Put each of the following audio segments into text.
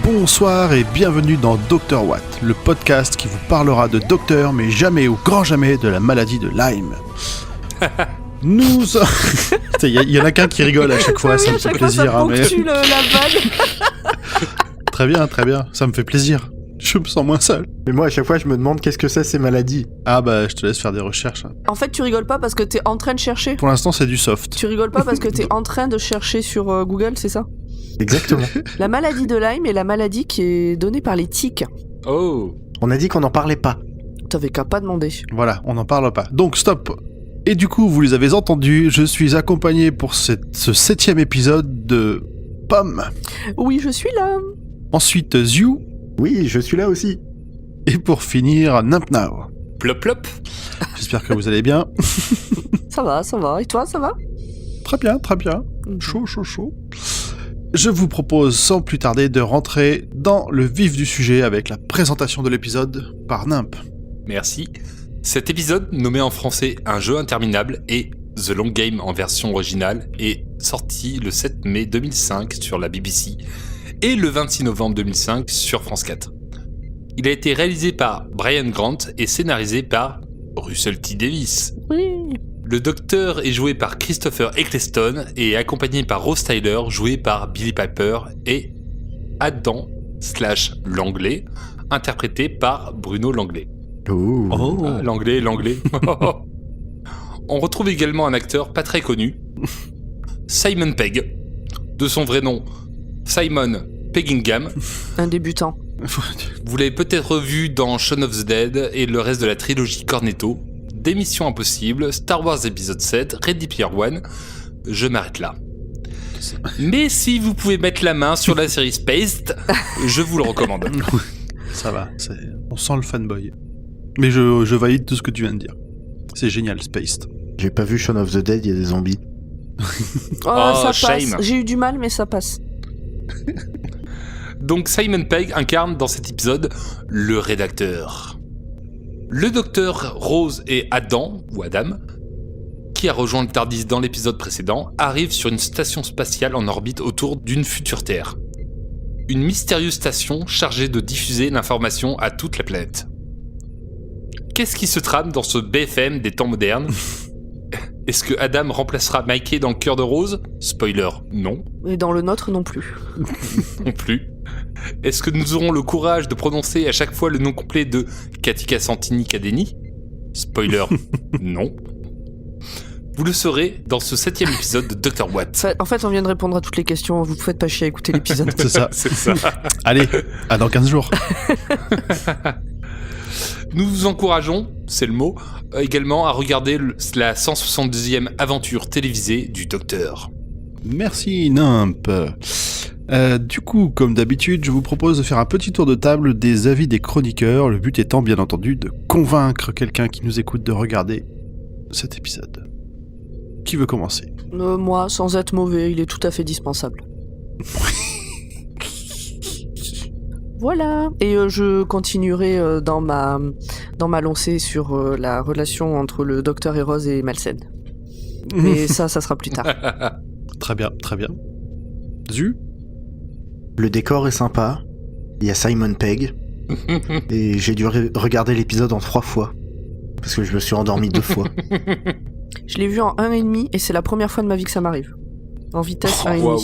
Bonsoir et bienvenue dans Dr Watt, le podcast qui vous parlera de docteur, mais jamais ou grand jamais de la maladie de Lyme. Il y en a qu'un qui rigole à chaque fois, ça me fait plaisir. Ça ponctue la vanne. Très bien, ça me fait plaisir. Je me sens moins seul. Mais moi, à chaque fois, je me demande qu'est-ce que c'est ces maladies. Ah bah, je te laisse faire des recherches. En fait, tu rigoles pas parce que t'es en train de chercher. Pour l'instant, c'est du soft. Tu rigoles pas parce que t'es en train de chercher sur Google, c'est ça ? Exactement. La maladie de Lyme est la maladie qui est donnée par les tiques. Oh. On a dit qu'on n'en parlait pas. T'avais qu'à pas demander. Voilà, on n'en parle pas. Donc, stop. Et du coup, vous les avez entendus, je suis accompagné pour ce 7e épisode de Pomme. Oui, je suis là. Ensuite, Ziu. Oui, je suis là aussi. Et pour finir, Nimp Now. Plop plop. J'espère que vous allez bien. Ça va. Et toi, ça va ? Très bien. Chaud. Je vous propose sans plus tarder de rentrer dans le vif du sujet avec la présentation de l'épisode par Nimp. Merci. Cet épisode, nommé en français Un jeu interminable et The Long Game en version originale, est sorti le 7 mai 2005 sur la BBC et le 26 novembre 2005 sur France 4. Il a été réalisé par Brian Grant et scénarisé par Russell T. Davies. Oui. Le docteur est joué par Christopher Eccleston et accompagné par Rose Tyler, joué par Billie Piper, et Adam / Langlais, interprété par Bruno Langlais. Oh. Ah, l'anglais. On retrouve également un acteur pas très connu, Simon Pegg, de son vrai nom Simon Peggingham. Un débutant. Vous l'avez peut-être vu dans Shaun of the Dead et le reste de la trilogie Cornetto, des Missions Impossibles, Star Wars épisode 7, Ready Player One. Je m'arrête là. Mais si vous pouvez mettre la main sur la série Spaced, je vous le recommande. Ça va, on sent le fanboy. Mais je valide tout ce que tu viens de dire. C'est génial, Spaced. J'ai pas vu Shaun of the Dead, il y a des zombies. Ça passe. Shame. J'ai eu du mal, mais ça passe. Donc Simon Pegg incarne dans cet épisode le rédacteur. Le docteur, Rose et Adam, qui a rejoint le TARDIS dans l'épisode précédent, arrivent sur une station spatiale en orbite autour d'une future Terre. Une mystérieuse station chargée de diffuser l'information à toute la planète. Qu'est-ce qui se trame dans ce BFM des temps modernes ? Est-ce que Adam remplacera Mikey dans le cœur de Rose ? Spoiler, non. Et dans le nôtre, non plus. Non plus. Est-ce que nous aurons le courage de prononcer à chaque fois le nom complet de Katika Santini Kadeni ? Spoiler, non. Vous le saurez dans ce 7e épisode de Dr Watt. En fait, on vient de répondre à toutes les questions. Vous ne faites pas chier à écouter l'épisode. C'est ça. C'est ça. Allez, à dans 15 jours. Nous vous encourageons, c'est le mot, également à regarder la 172e aventure télévisée du Docteur. Merci, Nimp. Du coup, comme d'habitude, je vous propose de faire un petit tour de table des avis des chroniqueurs, le but étant bien entendu de convaincre quelqu'un qui nous écoute de regarder cet épisode. Qui veut commencer ? Moi, sans être mauvais, il est tout à fait dispensable. Voilà. Et je continuerai dans ma lancée sur la relation entre le docteur et Rose et malsaine. Mais ça sera plus tard. Très bien. Zu ? Le décor est sympa. Il y a Simon Pegg. Et j'ai dû regarder l'épisode en 3 fois. Parce que je me suis endormi 2 fois. Je l'ai vu en 1,5 et c'est la première fois de ma vie que ça m'arrive. En vitesse 1,5. Wow.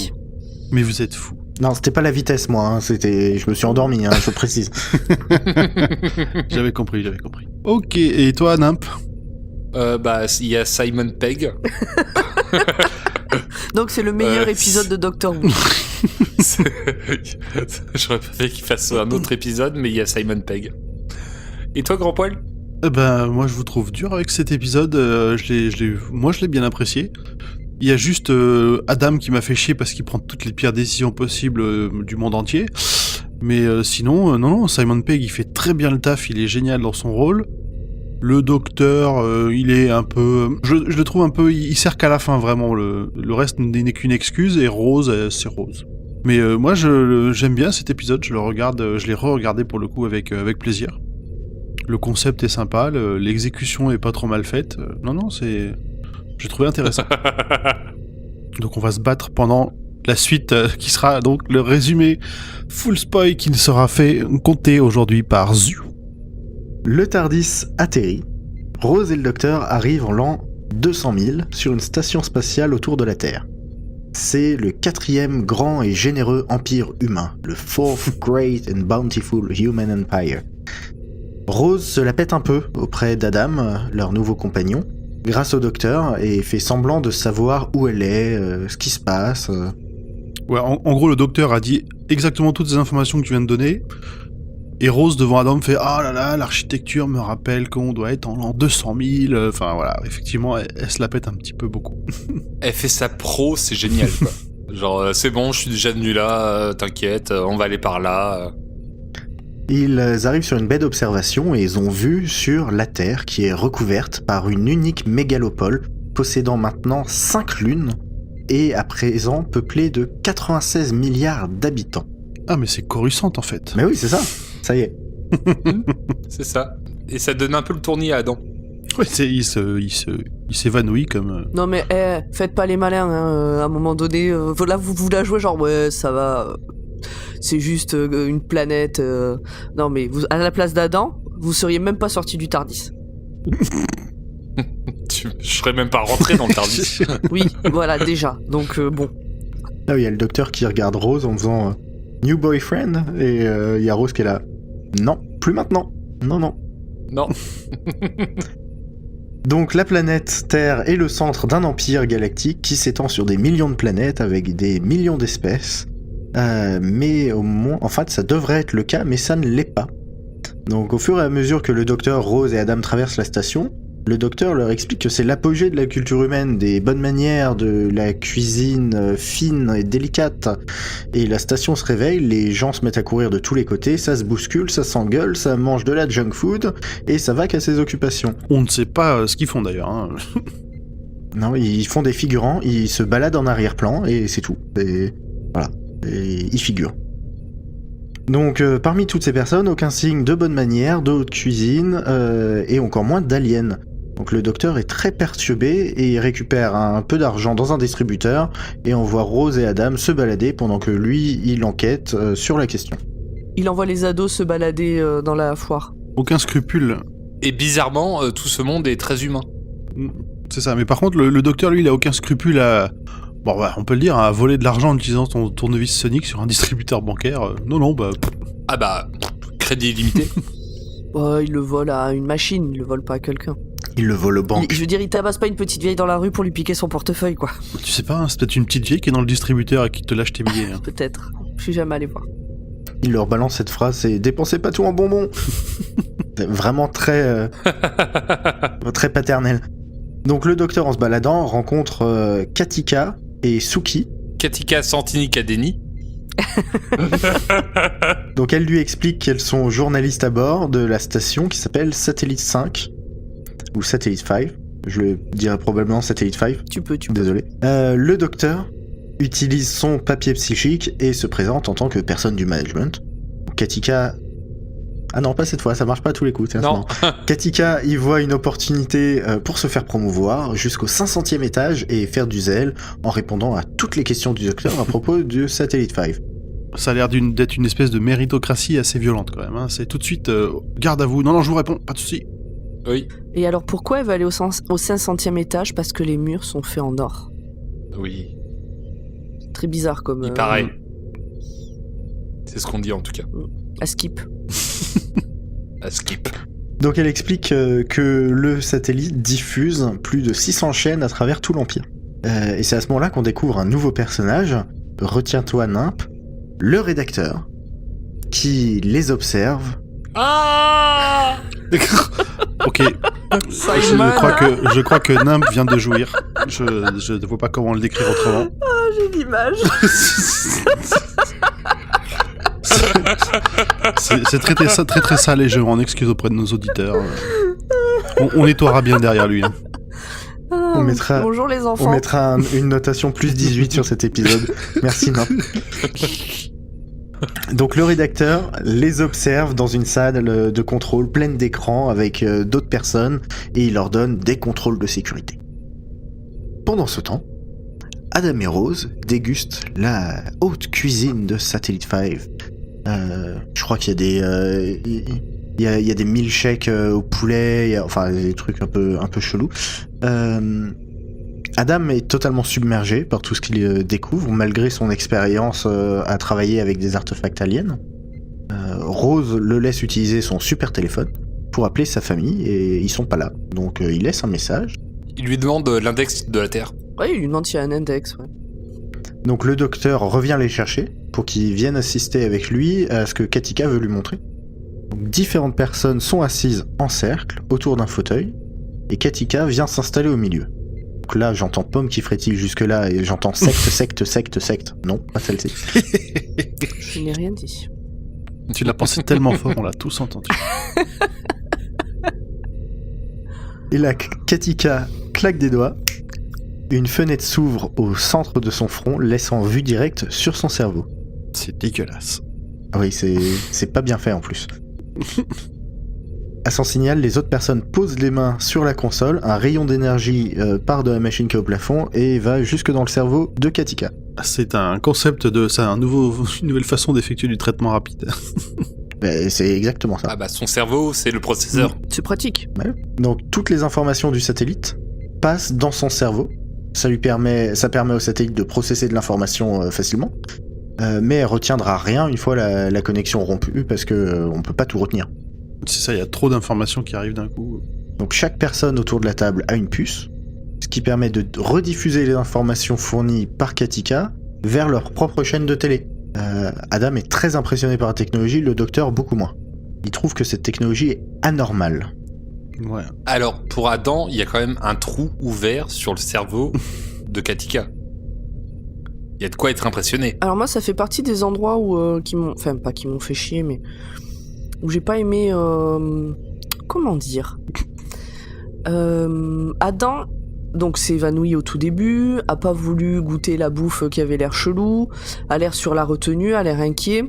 Mais vous êtes fous. Non, c'était pas la vitesse, moi. Hein. Je me suis endormi, je précise. J'avais compris. Ok, et toi, Nimp ? Il y a Simon Pegg. Donc c'est le meilleur épisode de Doctor Who. J'aurais préféré qu'il fasse un autre épisode, mais il y a Simon Pegg. Et toi, Grand Poil ? Moi je vous trouve dur avec cet épisode, moi je l'ai bien apprécié. Il y a juste Adam qui m'a fait chier parce qu'il prend toutes les pires décisions possibles du monde entier. Mais sinon, non, Simon Pegg il fait très bien le taf, il est génial dans son rôle. Le docteur, il est un peu... Je le trouve un peu... Il sert qu'à la fin, vraiment. Le reste n'est qu'une excuse, et Rose, c'est Rose. Mais moi, j'aime bien cet épisode, je l'ai re-regardé pour le coup avec plaisir. Le concept est sympa, l'exécution est pas trop mal faite. Non, j'ai trouvé intéressant. Donc on va se battre pendant la suite qui sera donc le résumé full spoil qui sera fait compter aujourd'hui par Zu. Le TARDIS atterrit. Rose et le docteur arrivent en l'an 200 000 sur une station spatiale autour de la Terre. C'est le 4e grand et généreux empire humain, le Fourth Great and Bountiful Human Empire. Rose se la pète un peu auprès d'Adam, leur nouveau compagnon, grâce au docteur, et fait semblant de savoir où elle est, ce qui se passe. Ouais, en gros, le docteur a dit exactement toutes ces informations que tu viens de donner. Et Rose, devant Adam, fait « Ah là là, l'architecture me rappelle qu'on doit être en l'an 200 000. » Enfin voilà, effectivement, elle se la pète un petit peu beaucoup. Elle fait sa pro, c'est génial, quoi. Genre, c'est bon, je suis déjà venu là, t'inquiète, on va aller par là. Ils arrivent sur une baie d'observation et ils ont vue sur la Terre qui est recouverte par une unique mégalopole possédant maintenant 5 lunes et à présent peuplée de 96 milliards d'habitants. Ah mais c'est Coruscant en fait. Mais oui, c'est ça y est. C'est ça. Et ça donne un peu le tournis à Adam. Ouais, il s'évanouit comme... Non mais faites pas les malins, hein, à un moment donné, là vous la jouez genre ouais ça va, c'est juste une planète, non mais vous, à la place d'Adam, vous seriez même pas sorti du TARDIS. Je serais même pas rentré dans le TARDIS. Oui, voilà déjà, donc bon. Là, il y a le docteur qui regarde Rose en faisant New boyfriend, et il y a Rose qui est là. Non, plus maintenant. Non. Non. Donc la planète Terre est le centre d'un empire galactique qui s'étend sur des millions de planètes avec des millions d'espèces. Mais au moins, en fait, ça devrait être le cas, mais ça ne l'est pas. Donc au fur et à mesure que le docteur, Rose et Adam traversent la station, le docteur leur explique que c'est l'apogée de la culture humaine, des bonnes manières, de la cuisine fine et délicate. Et la station se réveille, les gens se mettent à courir de tous les côtés, ça se bouscule, ça s'engueule, ça mange de la junk food, et ça va qu'à ses occupations. On ne sait pas ce qu'ils font d'ailleurs. Hein. Non, ils font des figurants, ils se baladent en arrière-plan, et c'est tout. Et voilà, et ils figurent. Donc parmi toutes ces personnes, aucun signe de bonne manière, de haute cuisine, et encore moins d'aliens. Donc le docteur est très perturbé et il récupère un peu d'argent dans un distributeur et on voit Rose et Adam se balader pendant que lui, il enquête sur la question. Il envoie les ados se balader dans la foire. Aucun scrupule. Et bizarrement, tout ce monde est très humain. C'est ça, mais par contre, le docteur, lui, il a aucun scrupule à... Bon, bah, on peut le dire, à voler de l'argent en utilisant ton tournevis Sonic sur un distributeur bancaire. Non, bah... Ah bah, crédit illimité. Il le vole à une machine, il le vole pas à quelqu'un. Il le vole aux banques. Je veux dire, il tabasse pas une petite vieille dans la rue pour lui piquer son portefeuille, quoi. Tu sais pas, hein, c'est peut-être une petite vieille qui est dans le distributeur et qui te lâche tes billets. Hein. Peut-être. Je suis jamais allé voir. Il leur balance cette phrase, c'est « Dépensez pas tout en bonbons !» Vraiment très... très paternel. Donc le docteur, en se baladant, rencontre Katika et Suki. Katika Santini Kadeni. Donc elle lui explique qu'elles sont journalistes à bord de la station qui s'appelle Satellite 5 ou Satellite 5, je le dirais probablement Satellite 5. Tu peux. Désolé. Le docteur utilise son papier psychique et se présente en tant que personne du management. Katika... Ah non, pas cette fois, ça marche pas à tous les coups. Non. Katika y voit une opportunité pour se faire promouvoir jusqu'au 500e étage et faire du zèle en répondant à toutes les questions du docteur à propos du Satellite 5. Ça a l'air d'être une espèce de méritocratie assez violente quand même. Hein. C'est tout de suite, garde à vous. Non, je vous réponds, pas de soucis. Oui. Et alors pourquoi elle va aller au 500e étage? Parce que les murs sont faits en or. Oui. Très bizarre comme... Il paraît. C'est ce qu'on dit en tout cas. À skip. À skip. Donc elle explique que le satellite diffuse plus de 600 chaînes à travers tout l'Empire. Et c'est à ce moment-là qu'on découvre un nouveau personnage, retiens-toi Nimp, le rédacteur, qui les observe. Ah Ok. Je crois que Nimp vient de jouir. Je ne vois pas comment le décrire autrement. Ah, j'ai l'image. C'est très sale et je m'en excuse auprès de nos auditeurs. On nettoiera bien derrière lui. Hein. Bonjour les enfants. On mettra une notation plus 18 sur cet épisode. Merci Nimp. Donc le rédacteur les observe dans une salle de contrôle pleine d'écrans avec d'autres personnes et il leur donne des contrôles de sécurité. Pendant ce temps, Adam et Rose dégustent la haute cuisine de Satellite 5. Je crois qu'il y a des... Il y a des milkshakes au poulet, enfin des trucs un peu chelous. Adam est totalement submergé par tout ce qu'il découvre, malgré son expérience à travailler avec des artefacts aliens. Rose le laisse utiliser son super téléphone pour appeler sa famille et ils sont pas là. Donc il laisse un message. Il lui demande l'index de la Terre. Ouais, il lui demande s'il y a un index, ouais. Donc le docteur revient les chercher pour qu'ils viennent assister avec lui à ce que Katika veut lui montrer. Donc, différentes personnes sont assises en cercle autour d'un fauteuil et Katika vient s'installer au milieu. Donc là, j'entends Pomme qui frétille jusque-là et j'entends secte. Non, pas celle-ci. Je n'ai rien dit. Tu l'as pensé tellement fort, on l'a tous entendu. Et là, Katika claque des doigts. Une fenêtre s'ouvre au centre de son front, laissant vue directe sur son cerveau. C'est dégueulasse. Oui, c'est pas bien fait en plus. À son signal, les autres personnes posent les mains sur la console, un rayon d'énergie part de la machine qui est au plafond et va jusque dans le cerveau de Katika. C'est un concept c'est une nouvelle façon d'effectuer du traitement rapide. Ben, c'est exactement ça. Ah bah son cerveau, c'est le processeur. C'est pratique. Ouais. Donc toutes les informations du satellite passent dans son cerveau. Ça permet au satellite de processer de l'information facilement. Mais elle retiendra rien une fois la connexion rompue parce que on peut pas tout retenir. C'est ça, il y a trop d'informations qui arrivent d'un coup. Donc chaque personne autour de la table a une puce, ce qui permet de rediffuser les informations fournies par Katika vers leur propre chaîne de télé. Adam est très impressionné par la technologie, le docteur beaucoup moins. Il trouve que cette technologie est anormale. Ouais. Alors, pour Adam, il y a quand même un trou ouvert sur le cerveau de Katika. Il y a de quoi être impressionné. Alors moi, ça fait partie des endroits où qui m'ont fait chier, mais où j'ai pas aimé. Comment dire Adam, donc s'est évanoui au tout début, a pas voulu goûter la bouffe qui avait l'air chelou, a l'air sur la retenue, a l'air inquiet,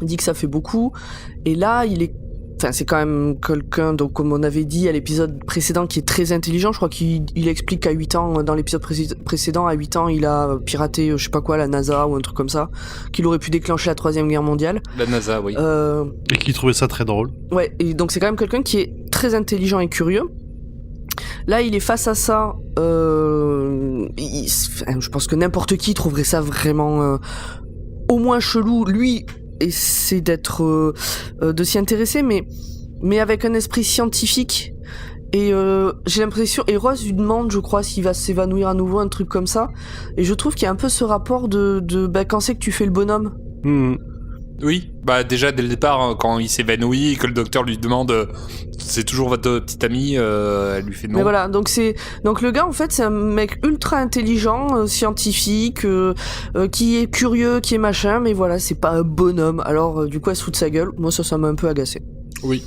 dit que ça fait beaucoup, et là c'est quand même quelqu'un, donc comme on avait dit à l'épisode précédent, qui est très intelligent. Je crois qu'il explique qu'à 8 ans, dans l'épisode précédent, à 8 ans, il a piraté, je sais pas quoi, la NASA ou un truc comme ça, qu'il aurait pu déclencher la 3e guerre mondiale. La NASA, oui. Et qui trouvait ça très drôle. Ouais, et donc c'est quand même quelqu'un qui est très intelligent et curieux. Là, il est face à ça. Je pense que n'importe qui trouverait ça vraiment au moins chelou. Lui essaie de s'y intéresser, mais avec un esprit scientifique. Et j'ai l'impression, et Rose lui demande, je crois, s'il va s'évanouir à nouveau, un truc comme ça. Et je trouve qu'il y a un peu ce rapport de quand c'est que tu fais le bonhomme. Oui, bah déjà dès le départ, hein, quand il s'évanouit et que le docteur lui demande c'est toujours votre petite amie, elle lui fait non. Mais voilà, donc le gars en fait c'est un mec ultra intelligent, scientifique, qui est curieux, qui est machin, mais voilà, c'est pas un bonhomme. Alors du coup elle se fout de sa gueule. Moi ça m'a un peu agacé. Oui.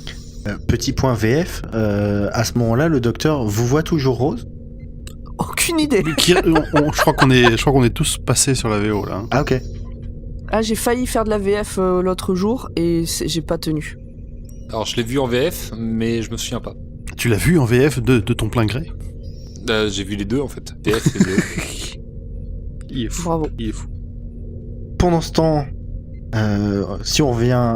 Petit point VF, à ce moment-là, le docteur vous voit toujours Rose ? Aucune idée. Je crois qu'on est tous passés sur la VO là. Ah ok. Ah, j'ai failli faire de la VF l'autre jour et j'ai pas tenu. Alors je l'ai vu en VF, mais je me souviens pas. Tu l'as vu en VF de ton plein gré ? J'ai vu les deux en fait, VF et VF. Il est fou. Bravo. Il est fou. Pendant ce temps, si on revient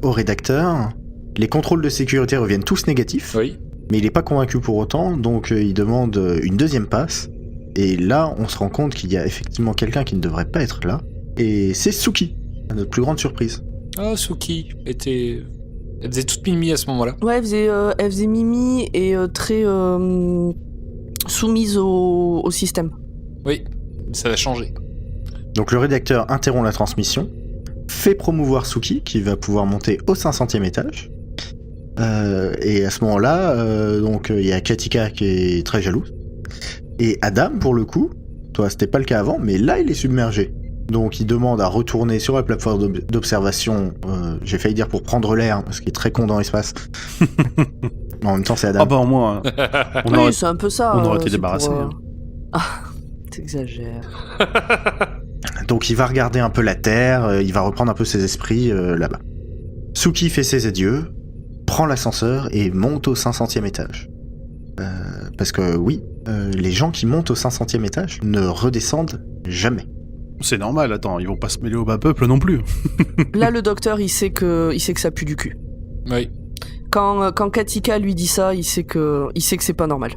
au rédacteur, les contrôles de sécurité reviennent tous négatifs, Oui. mais il n'est pas convaincu pour autant, donc il demande une deuxième passe. Et là, on se rend compte qu'il y a effectivement quelqu'un qui ne devrait pas être là. Et c'est Suki, à notre plus grande surprise. Ah, Suki elle faisait toute mimi à ce moment-là. Ouais, elle faisait mimi et très soumise au système. Oui, ça va changer. Donc le rédacteur interrompt la transmission, fait promouvoir Suki, qui va pouvoir monter au 500e étage. Et à ce moment-là, donc il y a Katika qui est très jalouse. Et Adam, pour le coup, toi c'était pas le cas avant, mais là il est submergé. Donc il demande à retourner sur la plateforme d'observation, j'ai failli dire pour prendre l'air, parce qu'il est très con dans l'espace. En même temps c'est Adam. Ah bah au moins, Oui, c'est un peu ça. on aurait été c'est débarrassés. Ah, t'exagères. Donc il va regarder un peu la Terre, il va reprendre un peu ses esprits là-bas. Suki fait ses adieux, prend l'ascenseur et monte au 500e étage. Parce que oui, les gens qui montent au 500e étage ne redescendent jamais. C'est normal, attends, ils vont pas se mêler au bas peuple non plus. Là, le docteur, il sait que ça pue du cul. Oui. Quand Katika lui dit ça, il sait que c'est pas normal.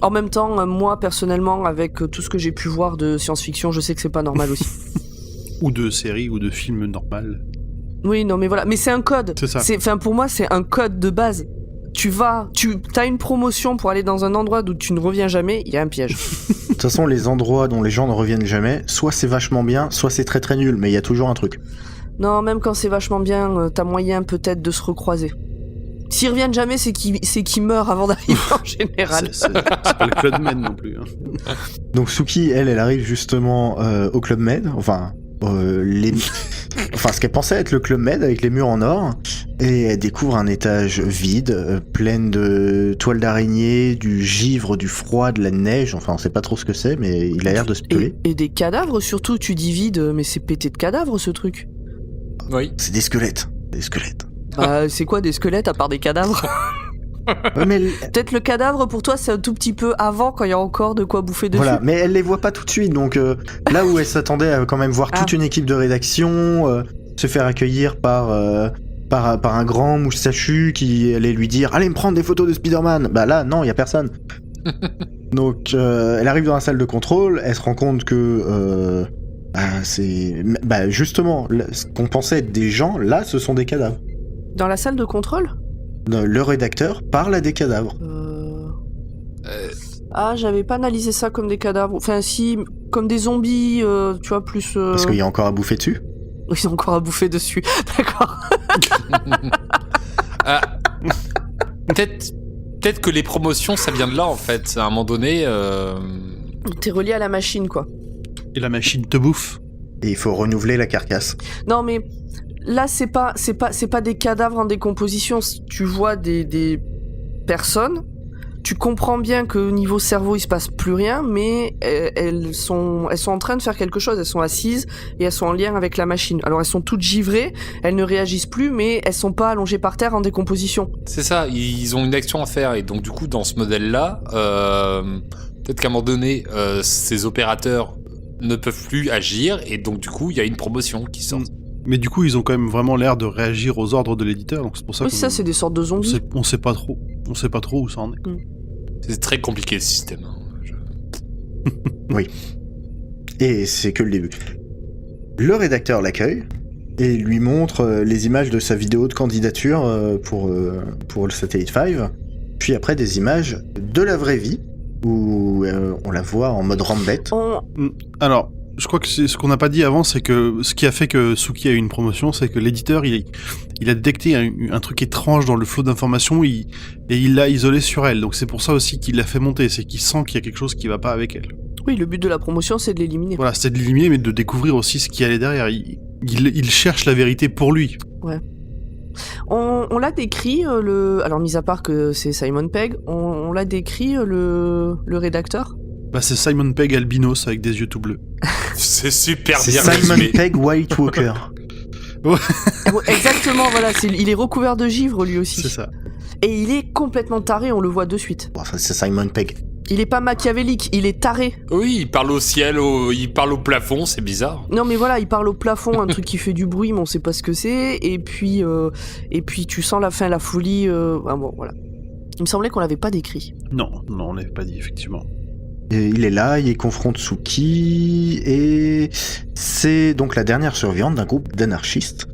En même temps, moi, personnellement, avec tout ce que j'ai pu voir de science-fiction, je sais que c'est pas normal aussi. Ou de séries ou de films normal. Oui, non, mais voilà. Mais c'est un code. C'est ça. Pour moi, c'est un code de base. T'as une promotion pour aller dans un endroit d'où tu ne reviens jamais, il y a un piège. De toute façon, les endroits dont les gens ne reviennent jamais, soit c'est vachement bien, soit c'est très très nul, mais il y a toujours un truc. Non, même quand c'est vachement bien, t'as moyen peut-être de se recroiser. S'ils reviennent jamais, c'est qu'ils meurent avant d'arriver en général. C'est pas le Club Med non plus. Hein. Donc Suki, elle arrive justement au Club Med, ce qu'elle pensait être le Club Med avec les murs en or, et elle découvre un étage vide, plein de toiles d'araignée, du givre, du froid, de la neige, enfin on sait pas trop ce que c'est, mais il a l'air de se peler. Et des cadavres surtout, tu dis vide, mais c'est pété de cadavres ce truc. Oui. C'est des squelettes. Bah, c'est quoi des squelettes à part des cadavres? Ouais, mais Peut-être le cadavre pour toi c'est un tout petit peu avant quand il y a encore de quoi bouffer dessus. voilà, mais elle les voit pas tout de suite, donc là où elle s'attendait à quand même voir toute une équipe de rédaction, se faire accueillir par un grand moustachu qui allait lui dire « Allez me prendre des photos de Spider-Man !» Bah là, non, il y a personne. Donc elle arrive dans la salle de contrôle, elle se rend compte que justement, ce qu'on pensait être des gens, là, ce sont des cadavres. Dans la salle de contrôle? Le rédacteur parle à des cadavres. Ah, j'avais pas analysé ça comme des cadavres. Enfin, si, comme des zombies, tu vois, plus... Parce qu'il y a encore à bouffer dessus. Ils ont encore à bouffer dessus, d'accord. Peut-être que les promotions, ça vient de là, en fait. À un moment donné... T'es relié à la machine, quoi. Et la machine te bouffe. Et il faut renouveler la carcasse. Non, mais là, c'est pas des cadavres en décomposition. Tu vois des personnes. Tu comprends bien que niveau cerveau, il se passe plus rien, mais elles sont en train de faire quelque chose. Elles sont assises et elles sont en lien avec la machine. Alors, elles sont toutes givrées, elles ne réagissent plus, mais elles sont pas allongées par terre en décomposition. C'est ça, ils ont une action à faire. Et donc, du coup, dans ce modèle-là, peut-être qu'à un moment donné, ces opérateurs ne peuvent plus agir, et donc, du coup, il y a une promotion qui sort. Mais du coup, ils ont quand même vraiment l'air de réagir aux ordres de l'éditeur, donc c'est pour ça Oui, que... ça, c'est des sortes de zombies. On sait pas trop. On sait pas trop où ça en est. C'est très compliqué, ce système. Oui. Et c'est que le début. Le rédacteur l'accueille et lui montre les images de sa vidéo de candidature pour le Satellite 5, puis après des images de la vraie vie, où on la voit en mode rambette. Alors, je crois que ce qu'on n'a pas dit avant, c'est que ce qui a fait que Suki a eu une promotion, c'est que l'éditeur, il a détecté un truc étrange dans le flot d'informations et il l'a isolé sur elle. Donc c'est pour ça aussi qu'il l'a fait monter, c'est qu'il sent qu'il y a quelque chose qui va pas avec elle. Oui, le but de la promotion, c'est de l'éliminer. Voilà, c'est de l'éliminer, mais de découvrir aussi ce qui allait derrière. Il cherche la vérité pour lui. Ouais. On l'a décrit, alors mis à part que c'est Simon Pegg, on l'a décrit, le rédacteur. Bah c'est Simon Pegg albinos avec des yeux tout bleus. C'est super C'est bien Simon résumé. Pegg White Walker. Exactement, voilà, il est recouvert de givre lui aussi. C'est ça. Et il est complètement taré, on le voit de suite. Bon, enfin, c'est Simon Pegg. Il est pas machiavélique, il est taré. Oui, il parle au ciel, il parle au plafond, c'est bizarre. Non mais voilà, il parle au plafond, un truc qui fait du bruit, mais on sait pas ce que c'est. Et puis tu sens la folie. Bon, voilà. Il me semblait qu'on l'avait pas décrit. Non, on l'avait pas dit, effectivement. Et il est là, il confronte Suki, et c'est donc la dernière survivante d'un groupe d'anarchistes,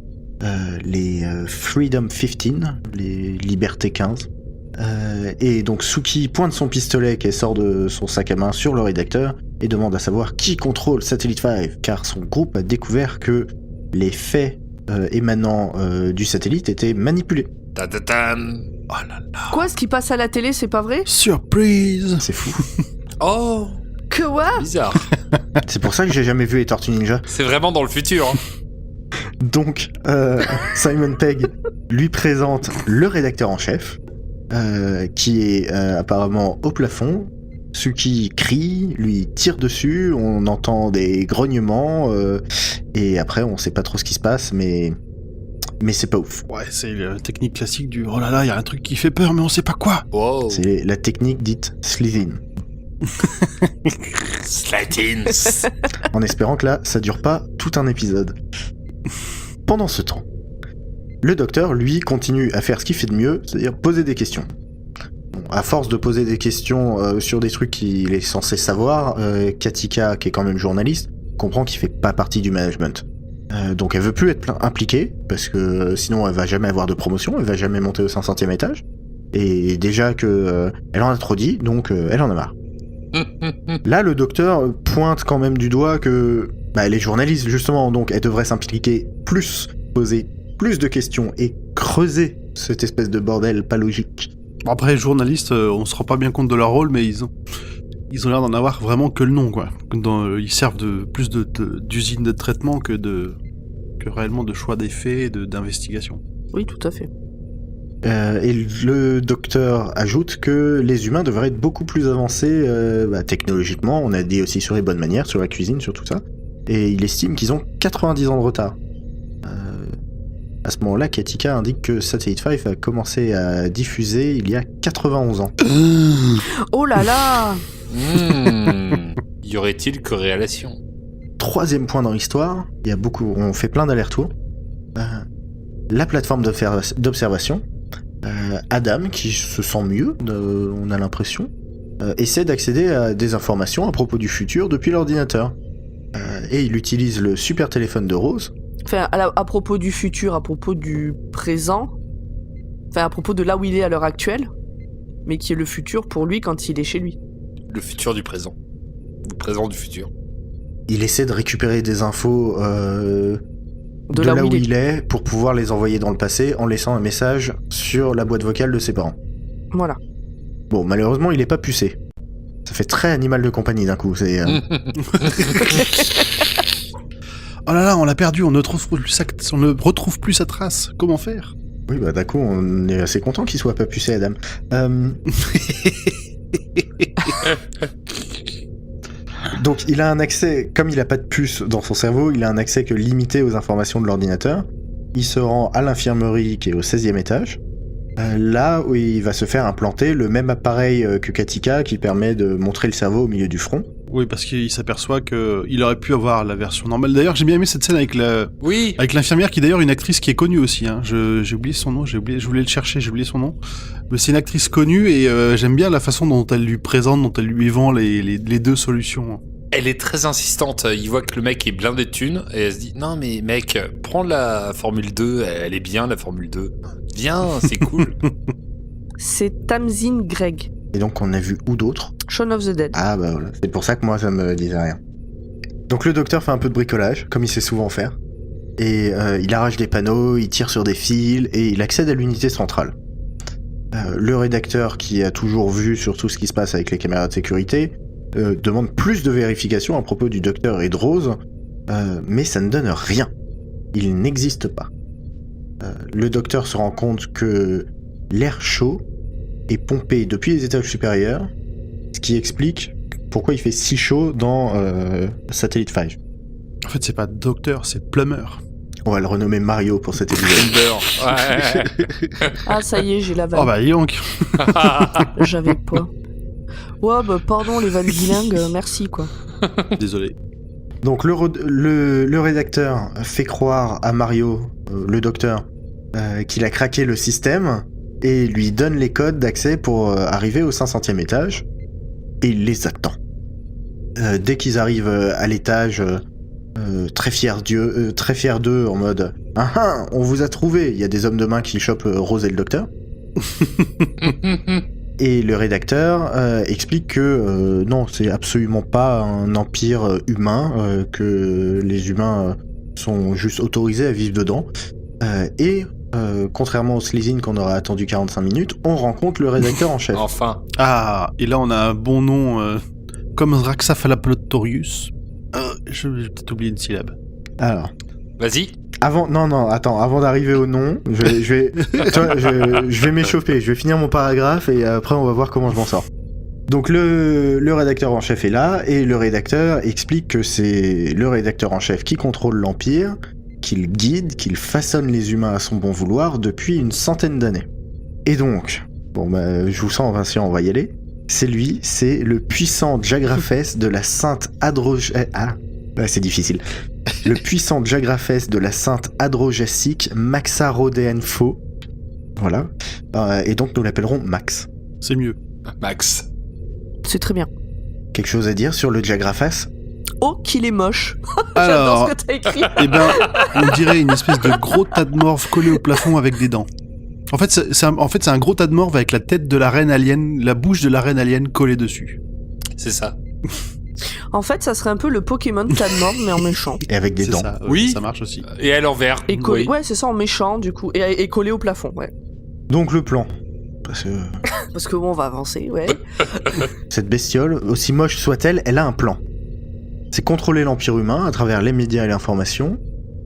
les Freedom 15, les Libertés 15. Et donc Suki pointe son pistolet qu'elle sort de son sac à main sur le rédacteur et demande à savoir qui contrôle Satellite 5, car son groupe a découvert que les faits émanant du satellite étaient manipulés. Ta-ta-tan. Oh là là. Quoi, ce qui passe à la télé, c'est pas vrai? Surprise. C'est fou. Oh, Que quoi? bizarre. C'est pour ça que j'ai jamais vu les Tortues Ninja. C'est vraiment dans le futur. Hein. Donc, Simon Pegg lui présente le rédacteur en chef, qui est apparemment au plafond, Suki crie, lui tire dessus, on entend des grognements, et après on sait pas trop ce qui se passe, mais c'est pas ouf. Ouais, c'est la technique classique du oh là là, il y a un truc qui fait peur, mais on sait pas quoi. Wow. C'est la technique dite Slithin. Slatins. En espérant que là, ça dure pas tout un épisode. Pendant ce temps, le docteur, lui, continue à faire ce qu'il fait de mieux, c'est-à-dire poser des questions. Bon, à force de poser des questions sur des trucs qu'il est censé savoir, Katika, qui est quand même journaliste, comprend qu'il fait pas partie du management. Donc elle veut plus être impliquée, parce que sinon elle va jamais avoir de promotion, elle va jamais monter au 500e étage. Et déjà que elle en a trop dit, donc elle en a marre. Là, le docteur pointe quand même du doigt que elle est journaliste justement, donc elle devrait s'impliquer plus, poser plus de questions et creuser cette espèce de bordel pas logique. Bon, après, les journalistes, on se rend pas bien compte de leur rôle, mais ils ont l'air d'en avoir vraiment que le nom, quoi. Ils servent plus d'usines de traitement que réellement de choix d'effets et d'investigation. Oui, tout à fait. Et le docteur ajoute que les humains devraient être beaucoup plus avancés technologiquement, on a dit aussi sur les bonnes manières, sur la cuisine, sur tout ça. Et il estime qu'ils ont 90 ans de retard. À ce moment-là, Katika indique que Satellite 5 a commencé à diffuser il y a 91 ans. Oh là là. Y aurait-il corrélation? Troisième point dans l'histoire, on fait plein d'allers-retours. La plateforme d'observation, Adam, qui se sent mieux, on a l'impression, essaie d'accéder à des informations à propos du futur depuis l'ordinateur. Et il utilise le super téléphone de Rose. Enfin, à propos du futur, à propos du présent, enfin à propos de là où il est à l'heure actuelle, mais qui est le futur pour lui quand il est chez lui. Le futur du présent. Le présent du futur. Il essaie de récupérer des infos de là où il est pour pouvoir les envoyer dans le passé en laissant un message sur la boîte vocale de ses parents. Voilà. Bon, malheureusement, il est pas pucé. Ça fait très animal de compagnie d'un coup. C'est. Oh là là, on l'a perdu, on ne retrouve plus sa trace. Comment faire? Oui, d'un coup, on est assez content qu'il soit pas pucé, Adam. Donc, il a un accès, comme il a pas de puce dans son cerveau, il a un accès que limité aux informations de l'ordinateur. Il se rend à l'infirmerie qui est au 16e étage. Là où il va se faire implanter le même appareil que Katika qui permet de montrer le cerveau au milieu du front. Oui, parce qu'il s'aperçoit qu'il aurait pu avoir la version normale. D'ailleurs, j'ai bien aimé cette scène avec l'infirmière qui est d'ailleurs une actrice qui est connue aussi. Hein. J'ai oublié son nom, je voulais le chercher, j'ai oublié son nom. Mais c'est une actrice connue et j'aime bien la façon dont elle lui présente, dont elle lui vend les deux solutions. Elle est très insistante, il voit que le mec est blindé de thunes, et elle se dit « Non mais mec, prends la Formule 2, elle est bien la Formule 2. Viens, c'est cool. » C'est Tamzin Gregg. Et donc on a vu où d'autres? Shaun of the Dead. Ah bah voilà, c'est pour ça que moi ça me disait rien. Donc le docteur fait un peu de bricolage, comme il sait souvent faire. Et il arrache des panneaux, il tire sur des fils, et il accède à l'unité centrale. Le rédacteur, qui a toujours vu sur tout ce qui se passe avec les caméras de sécurité, demande plus de vérifications à propos du docteur et de Rose, mais ça ne donne rien. Il n'existe pas. Le docteur se rend compte que l'air chaud est pompé depuis les étages supérieurs, ce qui explique pourquoi il fait si chaud dans Satellite 5. En fait, c'est pas docteur, c'est plumber. On va le renommer Mario pour cet épisode. Ouais. Ah, ça y est, j'ai la vanne. Oh bah, dis donc. J'avais pas. Ouais, bah pardon, les vannes bilingues, merci quoi. Désolé. Donc le rédacteur fait croire à Mario, le docteur, qu'il a craqué le système et lui donne les codes d'accès pour arriver au 500e étage, et il les attend. Dès qu'ils arrivent à l'étage, très fiers d'eux, en mode « Ah, on vous a trouvé !» Il y a des hommes de main qui chopent Rose et le docteur. Et le rédacteur explique que non, c'est absolument pas un empire humain, que les humains sont juste autorisés à vivre dedans. Et contrairement au Slithin qu'on aurait attendu 45 minutes, on rencontre le rédacteur en chef. Enfin. Ah, et là on a un bon nom, comme Raxaphalaplotorius. Je vais peut-être oublier une syllabe. Alors. Vas-y. Avant d'arriver au nom, je vais m'échauffer, je vais finir mon paragraphe et après on va voir comment je m'en sors. Donc le rédacteur en chef est là, et le rédacteur explique que c'est le rédacteur en chef qui contrôle l'Empire, qu'il guide, qu'il façonne les humains à son bon vouloir depuis une centaine d'années. Et donc, je vous sens Vincent, on va y aller. C'est lui, c'est le puissant Jagrafes de la sainte c'est difficile. Le puissant Jagrafes de la sainte Adrojacique Maxarodéenfo. Voilà. Et donc nous l'appellerons Max. C'est mieux. Max. C'est très bien. Quelque chose à dire sur le Jagrafes ? Oh, qu'il est moche. Alors, J'adore ce que t'as écrit. eh ben, on dirait une espèce de gros tas de morve collé au plafond avec des dents. En fait, c'est un gros tas de morve avec la tête de la reine alien, la bouche de la reine alien collée dessus. C'est ça. En fait, ça serait un peu le Pokémon Tadmor, mais en méchant. Et avec des C'est dents. ça, Oui. Ça marche aussi. Et à l'envers. Et collé, Oui. ouais, c'est ça, en méchant, du coup. Et collé au plafond, ouais. Donc le plan. Parce que Parce que bon, on va avancer, ouais. cette bestiole, aussi moche soit-elle, elle a un plan. C'est contrôler l'Empire humain à travers les médias et l'information.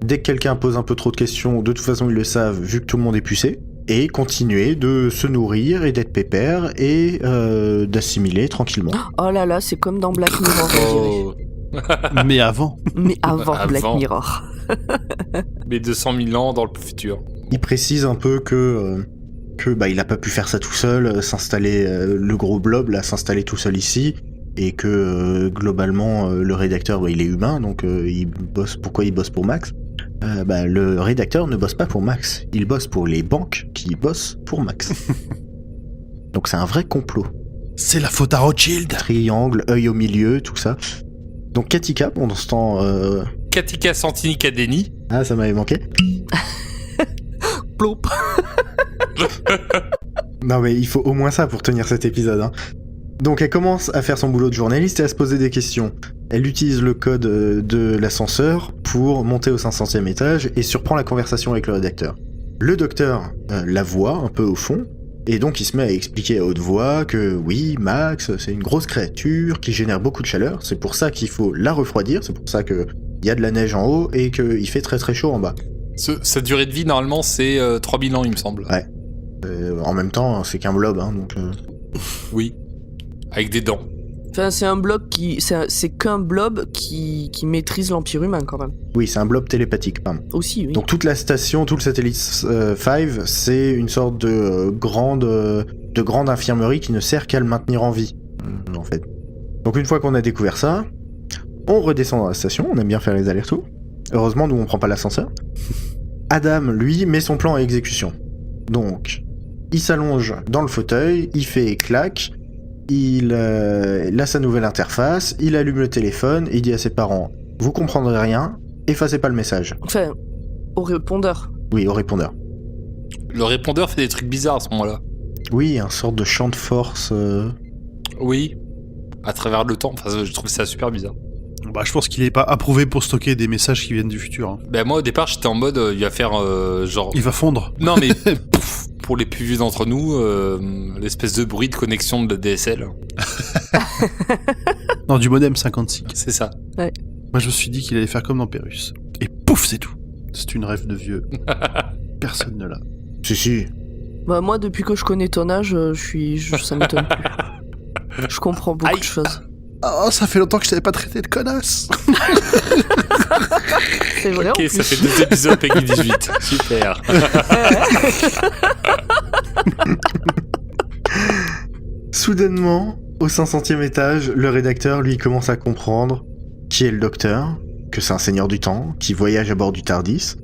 Dès que quelqu'un pose un peu trop de questions, de toute façon ils le savent vu que tout le monde est pucé. Et continuer de se nourrir et d'être pépère et d'assimiler tranquillement. Oh là là, c'est comme dans Black Mirror, on dirait. Oh. Mais avant. Mais avant Black Avant. Mirror. Mais 200 000 ans dans le futur. Il précise un peu que il a pas pu faire ça tout seul, s'installer le gros blob là, s'installer tout seul ici, et que globalement le rédacteur il est humain, donc il bosse. Pourquoi il bosse pour Max ? Le rédacteur ne bosse pas pour Max, il bosse pour les banques qui bossent pour Max. Donc c'est un vrai complot. C'est la faute à Rothschild. Triangle, œil au milieu, tout ça. Donc Katika, pendant ce temps... Katika Santini Kadeni. Ah, ça m'avait manqué. Plop. Non mais il faut au moins ça pour tenir cet épisode. Hein. Donc elle commence à faire son boulot de journaliste et à se poser des questions. Elle utilise le code de l'ascenseur pour monter au 500e étage et surprend la conversation avec le rédacteur. Le docteur la voit un peu au fond, et donc il se met à expliquer à haute voix que oui, Max, c'est une grosse créature qui génère beaucoup de chaleur, c'est pour ça qu'il faut la refroidir, c'est pour ça qu'il y a de la neige en haut et qu'il fait très très chaud en bas. Sa durée de vie, normalement, c'est 3000 ans, il me semble. Ouais. En même temps, c'est qu'un blob, hein, donc... Oui. Avec des dents. Enfin, c'est un blob c'est qu'un blob qui maîtrise l'Empire humain, quand même. Oui, c'est un blob télépathique, pardon. Aussi, oui. Donc toute la station, tout le satellite 5, c'est une sorte de grande infirmerie qui ne sert qu'à le maintenir en vie, en fait. Donc une fois qu'on a découvert ça, on redescend dans la station, on aime bien faire les allers-retours. Heureusement, nous on prend pas l'ascenseur. Adam, lui, met son plan à exécution. Donc, il s'allonge dans le fauteuil, il fait clac, il a sa nouvelle interface, il allume le téléphone, et il dit à ses parents « Vous comprendrez rien, effacez pas le message. Enfin, au répondeur. » Oui, au répondeur. Le répondeur fait des trucs bizarres à ce moment-là. Oui, un sorte de champ de force. Oui. À travers le temps. Enfin, je trouve ça super bizarre. Bah, je pense qu'il est pas approuvé pour stocker des messages qui viennent du futur. Hein. Ben moi, au départ, j'étais en mode, il va faire genre... Il va fondre. Non, mais pouf, pour les plus vieux d'entre nous, l'espèce de bruit de connexion de la DSL. Non, du modem 56. C'est ça. Moi, je me suis dit qu'il allait faire comme dans Pérus. Et pouf, c'est tout. C'est une rêve de vieux. Personne ne l'a. Si. Bah, moi, depuis que je connais ton âge, ça m'étonne plus. Je comprends beaucoup de choses. Oh, ça fait longtemps que je t'avais pas traité de connasse. C'est vrai, en Ok, plus. ça fait 2 épisodes Peggy 18. Super. Soudainement, au 500e étage, le rédacteur, lui, commence à comprendre qui est le docteur, que c'est un seigneur du temps, qui voyage à bord du TARDIS,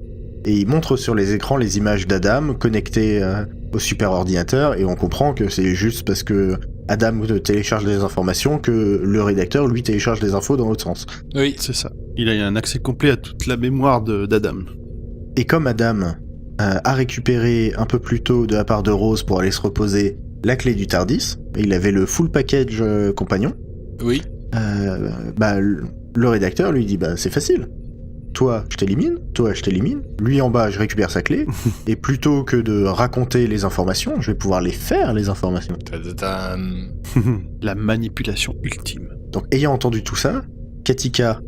et il montre sur les écrans les images d'Adam connectées au super ordinateur, et on comprend que c'est juste parce que Adam télécharge des informations que le rédacteur, lui, télécharge des infos dans l'autre sens. Oui. C'est ça. Il a un accès complet à toute la mémoire d'Adam. Et comme Adam a récupéré un peu plus tôt de la part de Rose pour aller se reposer la clé du TARDIS, il avait le full package compagnon, Oui. le rédacteur lui dit c'est facile. Toi, je t'élimine. Lui en bas, je récupère sa clé. Et plutôt que de raconter les informations, je vais pouvoir les faire, les informations. La manipulation ultime. Donc, ayant entendu tout ça, Katika,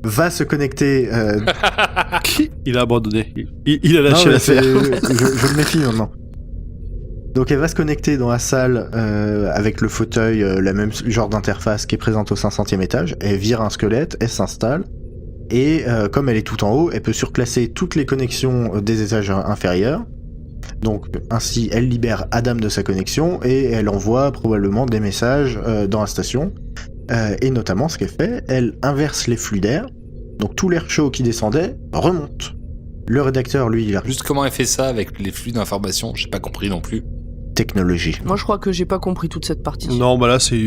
va se connecter. Il a abandonné. Il a lâché Non, l'affaire. je le méfie maintenant. Donc elle va se connecter dans la salle avec le fauteuil, la même genre d'interface qui est présente au 500e étage. Elle vire un squelette, elle s'installe. Et comme elle est tout en haut, elle peut surclasser toutes les connexions des étages inférieurs. Donc ainsi, elle libère Adam de sa connexion et elle envoie probablement des messages dans la station. Et notamment, ce qu'elle fait, elle inverse les flux d'air. Donc tout l'air chaud qui descendait remonte. Le rédacteur, lui, il a Juste comment elle fait ça avec les flux d'informations, j'ai pas compris non plus. technologie. Moi, je crois que j'ai pas compris toute cette partie. Non, bah là, c'est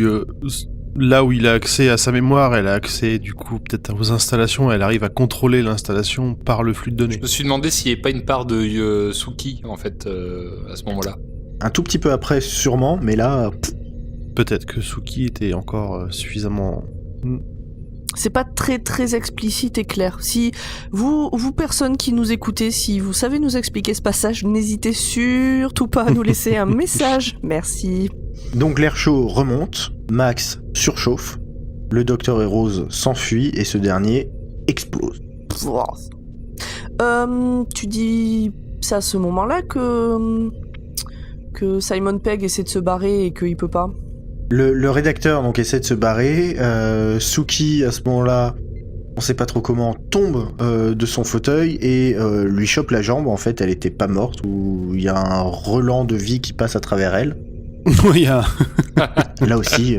là où il a accès à sa mémoire, elle a accès du coup peut-être aux installations, elle arrive à contrôler l'installation par le flux de données. Je me suis demandé s'il n'y avait pas une part de Suki, en fait, à ce moment-là. Un tout petit peu après, sûrement, mais là, Peut-être que Suki était encore suffisamment... C'est pas très très explicite et clair. Si vous personnes qui nous écoutez, si vous savez nous expliquer ce passage, n'hésitez surtout pas à nous laisser un message. Merci. donc l'air chaud remonte, Max surchauffe, le docteur et Rose s'enfuient et ce dernier explose. Tu dis c'est à ce moment-là que Simon Pegg essaie de se barrer et qu'il peut pas. Le rédacteur donc essaie de se barrer, Suki à ce moment-là, on sait pas trop comment, tombe de son fauteuil et lui chope la jambe. En fait, elle était pas morte, ou il y a un relent de vie qui passe à travers elle. Oui, Là aussi,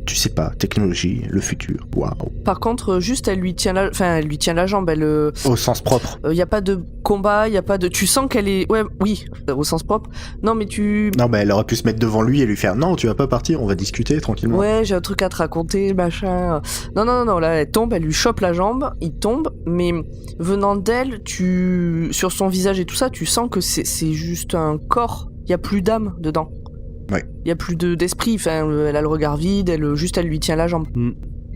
tu sais pas, technologie, le futur, waouh. Par contre, juste elle lui tient la jambe. Elle Au sens propre. y a pas de combat, y a pas de. Tu sens qu'elle est. Ouais, oui, au sens propre. Non, mais tu. Non, bah elle aurait pu se mettre devant lui et lui faire non, tu vas pas partir, on va discuter tranquillement. Ouais, j'ai un truc à te raconter, machin. Non, là, elle tombe, elle lui chope la jambe, il tombe, mais venant d'elle, sur son visage et tout ça, tu sens que c'est juste un corps, il y a plus d'âme dedans. Ouais. Il y a plus d'esprit, enfin, elle a le regard vide, elle lui tient la jambe. Mm.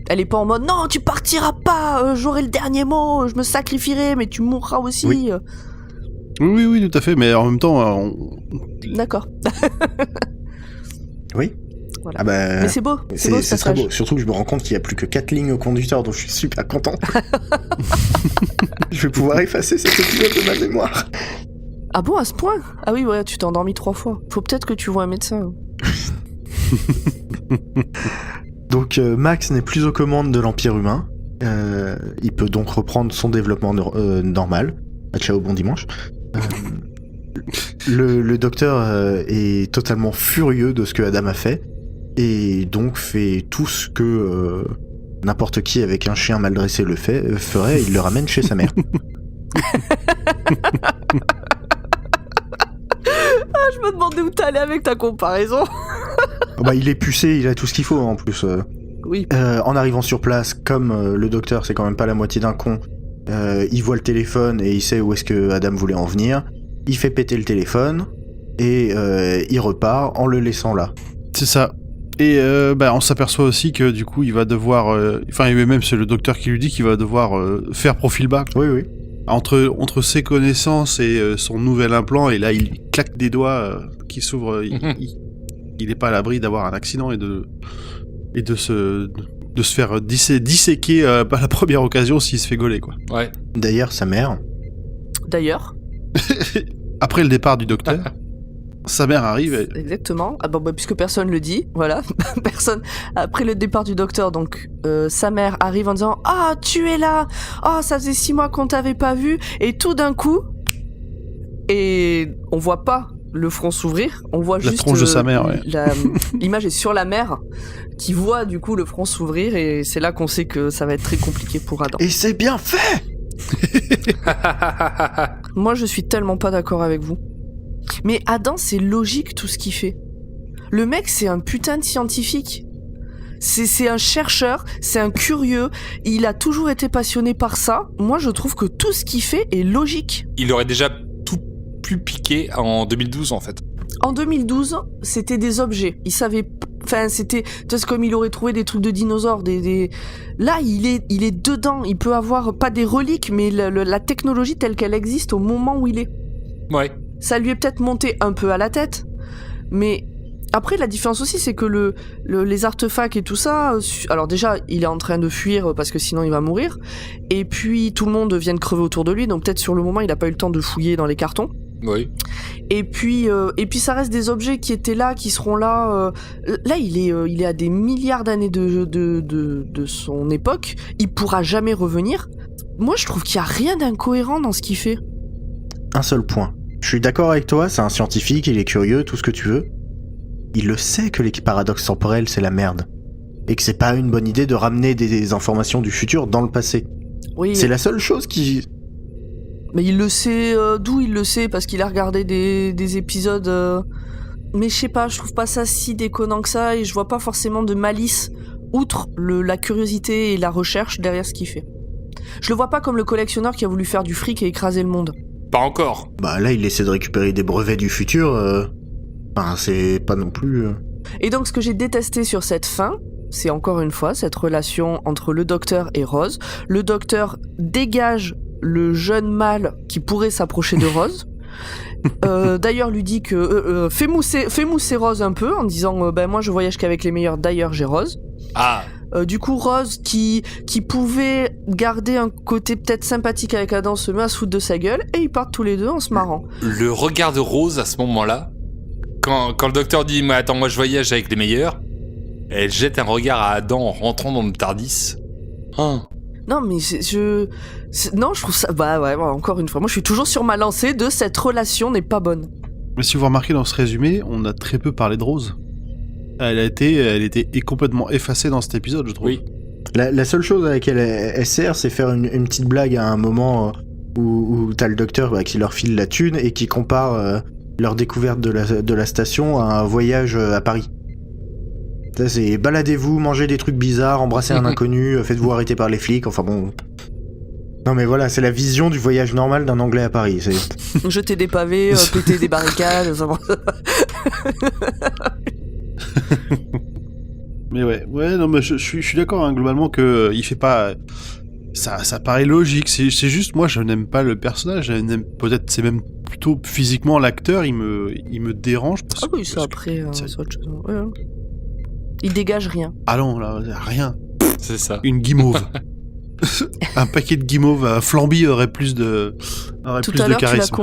Elle est pas en mode non, tu partiras pas, j'aurai le dernier mot, je me sacrifierai, mais tu mourras aussi. Oui. Oui, tout à fait, mais en même temps, D'accord. Oui. Voilà. Ah bah, Mais c'est beau, c'est beau ce c'est très passage. beau. Surtout que je me rends compte qu'il y a plus que 4 lignes au conducteur, donc je suis super content. Je vais pouvoir effacer cet épisode de ma mémoire. Ah bon, à ce point? Ah oui, ouais, tu t'es endormi 3 fois. Faut peut-être que tu vois un médecin. Donc Max n'est plus aux commandes de l'Empire humain. Il peut donc reprendre son développement normal. Ciao, bon dimanche. Le docteur est totalement furieux de ce que Adam a fait et donc fait tout ce que n'importe qui avec un chien mal dressé ferait. Il le ramène chez sa mère. Je me demandais où t'allais avec ta comparaison. Bah, il est pucé, il a tout ce qu'il faut en plus. Oui. En arrivant sur place, comme le docteur c'est quand même pas la moitié d'un con, il voit le téléphone et il sait où est-ce que Adam voulait en venir. Il fait péter le téléphone et il repart en le laissant là. c'est ça. Et on s'aperçoit aussi que du coup, il va devoir... même c'est le docteur qui lui dit qu'il va devoir faire profil bas. Oui. Entre ses connaissances et son nouvel implant, et là, il claque des doigts qui s'ouvrent. Il est pas à l'abri d'avoir un accident et de se faire disséquer à la première occasion s'il se fait gauler, quoi. Ouais. D'ailleurs, sa mère, D'ailleurs, Après le départ du docteur, sa mère arrive et... exactement. Ah bon, bah, puisque personne le dit, voilà. Personne. Après le départ du docteur, donc sa mère arrive en disant ah, tu es là. Oh, ça faisait 6 mois qu'on t'avait pas vu. Et tout d'un coup, et on voit pas le front s'ouvrir, on voit La juste tronche de sa mère, ouais. l'image est sur la mère qui voit du coup le front s'ouvrir, et c'est là qu'on sait que ça va être très compliqué pour Adam. et c'est bien fait. Moi, je suis tellement pas d'accord avec vous. Mais Adam, c'est logique tout ce qu'il fait. Le mec, c'est un putain de scientifique. C'est un chercheur, c'est un curieux. Il a toujours été passionné par ça. Moi, je trouve que tout ce qu'il fait est logique. Il aurait déjà tout pu piquer en 2012, en fait. En 2012, c'était des objets. Il savait... Enfin, c'était... Tu sais, comme il aurait trouvé des trucs de dinosaures, Là, il est dedans. Il peut avoir, pas des reliques, mais la technologie telle qu'elle existe au moment où il est. Ouais. Ça lui est peut-être monté un peu à la tête, mais après la différence aussi c'est que les artefacts et tout ça, alors déjà il est en train de fuir parce que sinon il va mourir, et puis tout le monde vient de crever autour de lui, donc peut-être sur le moment il a pas eu le temps de fouiller dans les cartons. Oui. Et puis ça reste des objets qui étaient là, qui seront là. Là, il est à des milliards d'années de son époque. Il pourra jamais revenir. Moi, je trouve qu'il y a rien d'incohérent dans ce qu'il fait. Un seul point. Je suis d'accord avec toi, c'est un scientifique, il est curieux, tout ce que tu veux. Il le sait que les paradoxes temporels, c'est la merde. Et que c'est pas une bonne idée de ramener des informations du futur dans le passé. Oui. C'est la seule chose qui... Mais il le sait, d'où il le sait, parce qu'il a regardé des épisodes. Mais je sais pas, je trouve pas ça si déconnant que ça, et je vois pas forcément de malice, outre la curiosité et la recherche derrière ce qu'il fait. Je le vois pas comme le collectionneur qui a voulu faire du fric et écraser le monde. Pas encore. Bah là, il essaie de récupérer des brevets du futur. Enfin, c'est pas non plus... Et donc, ce que j'ai détesté sur cette fin, c'est encore une fois cette relation entre le docteur et Rose. Le docteur dégage le jeune mâle qui pourrait s'approcher de Rose. D'ailleurs, lui dit que fais mousser Rose un peu en disant ben moi je voyage qu'avec les meilleurs. D'ailleurs, j'ai Rose. Ah. Du coup, Rose qui pouvait garder un côté peut-être sympathique avec Adam se met à se foutre de sa gueule et ils partent tous les deux en se marrant. Le regard de Rose à ce moment-là, quand le docteur dit mais attends, moi je voyage avec les meilleurs, elle jette un regard à Adam en rentrant dans le TARDIS. Hein. Non, mais non, je trouve ça... Bah ouais, encore une fois, moi je suis toujours sur ma lancée de cette relation n'est pas bonne. Mais si vous remarquez dans ce résumé, on a très peu parlé de Rose. Elle était complètement effacée dans cet épisode, je trouve. Oui. La seule chose à laquelle elle sert, c'est faire une petite blague à un moment où t'as le docteur qui leur file la thune et qui compare leur découverte de la station à un voyage à Paris. Ça, c'est baladez-vous, mangez des trucs bizarres, embrassez un inconnu, faites-vous arrêter par les flics, enfin bon... Non mais voilà, c'est la vision du voyage normal d'un Anglais à Paris. C'est... Jeter des pavés, péter des barricades, ça... Mais ouais, non, mais je suis d'accord, hein, globalement, que il fait pas... Ça paraît logique, c'est juste, moi, je n'aime pas le personnage, peut-être c'est même plutôt physiquement l'acteur, il me dérange. Ah oui, ça après, c'est autre chose. Ouais. Il dégage rien. Ah non, là, rien. C'est ça. Une guimauve. Un paquet de guimauve à Flamby aurait plus de Tout à l'heure, charisme.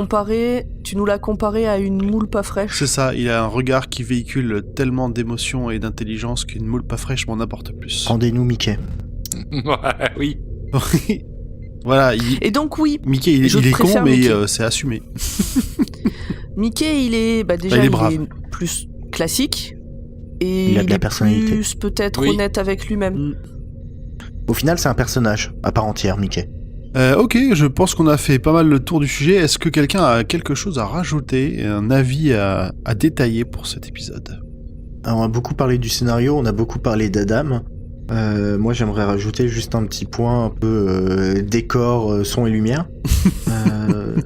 tu nous l'as comparé à une moule pas fraîche. C'est ça, il a un regard qui véhicule tellement d'émotion et d'intelligence qu'une moule pas fraîche m'en apporte plus. Rendez-nous Mickey. Oui. Voilà, Et donc oui, Mickey, il est con, mais Mickey. c'est assumé. Mickey, il est déjà il est il brave. est plus classique et Il a de la est personnalité. plus peut-être Oui. honnête avec lui-même. Au final, c'est un personnage à part entière, Mickey. Ok, je pense qu'on a fait pas mal le tour du sujet. Est-ce que quelqu'un a quelque chose à rajouter, un avis à détailler pour cet épisode? Alors, on a beaucoup parlé du scénario, on a beaucoup parlé d'Adam. Moi, j'aimerais rajouter juste un petit point un peu décor, son et lumière.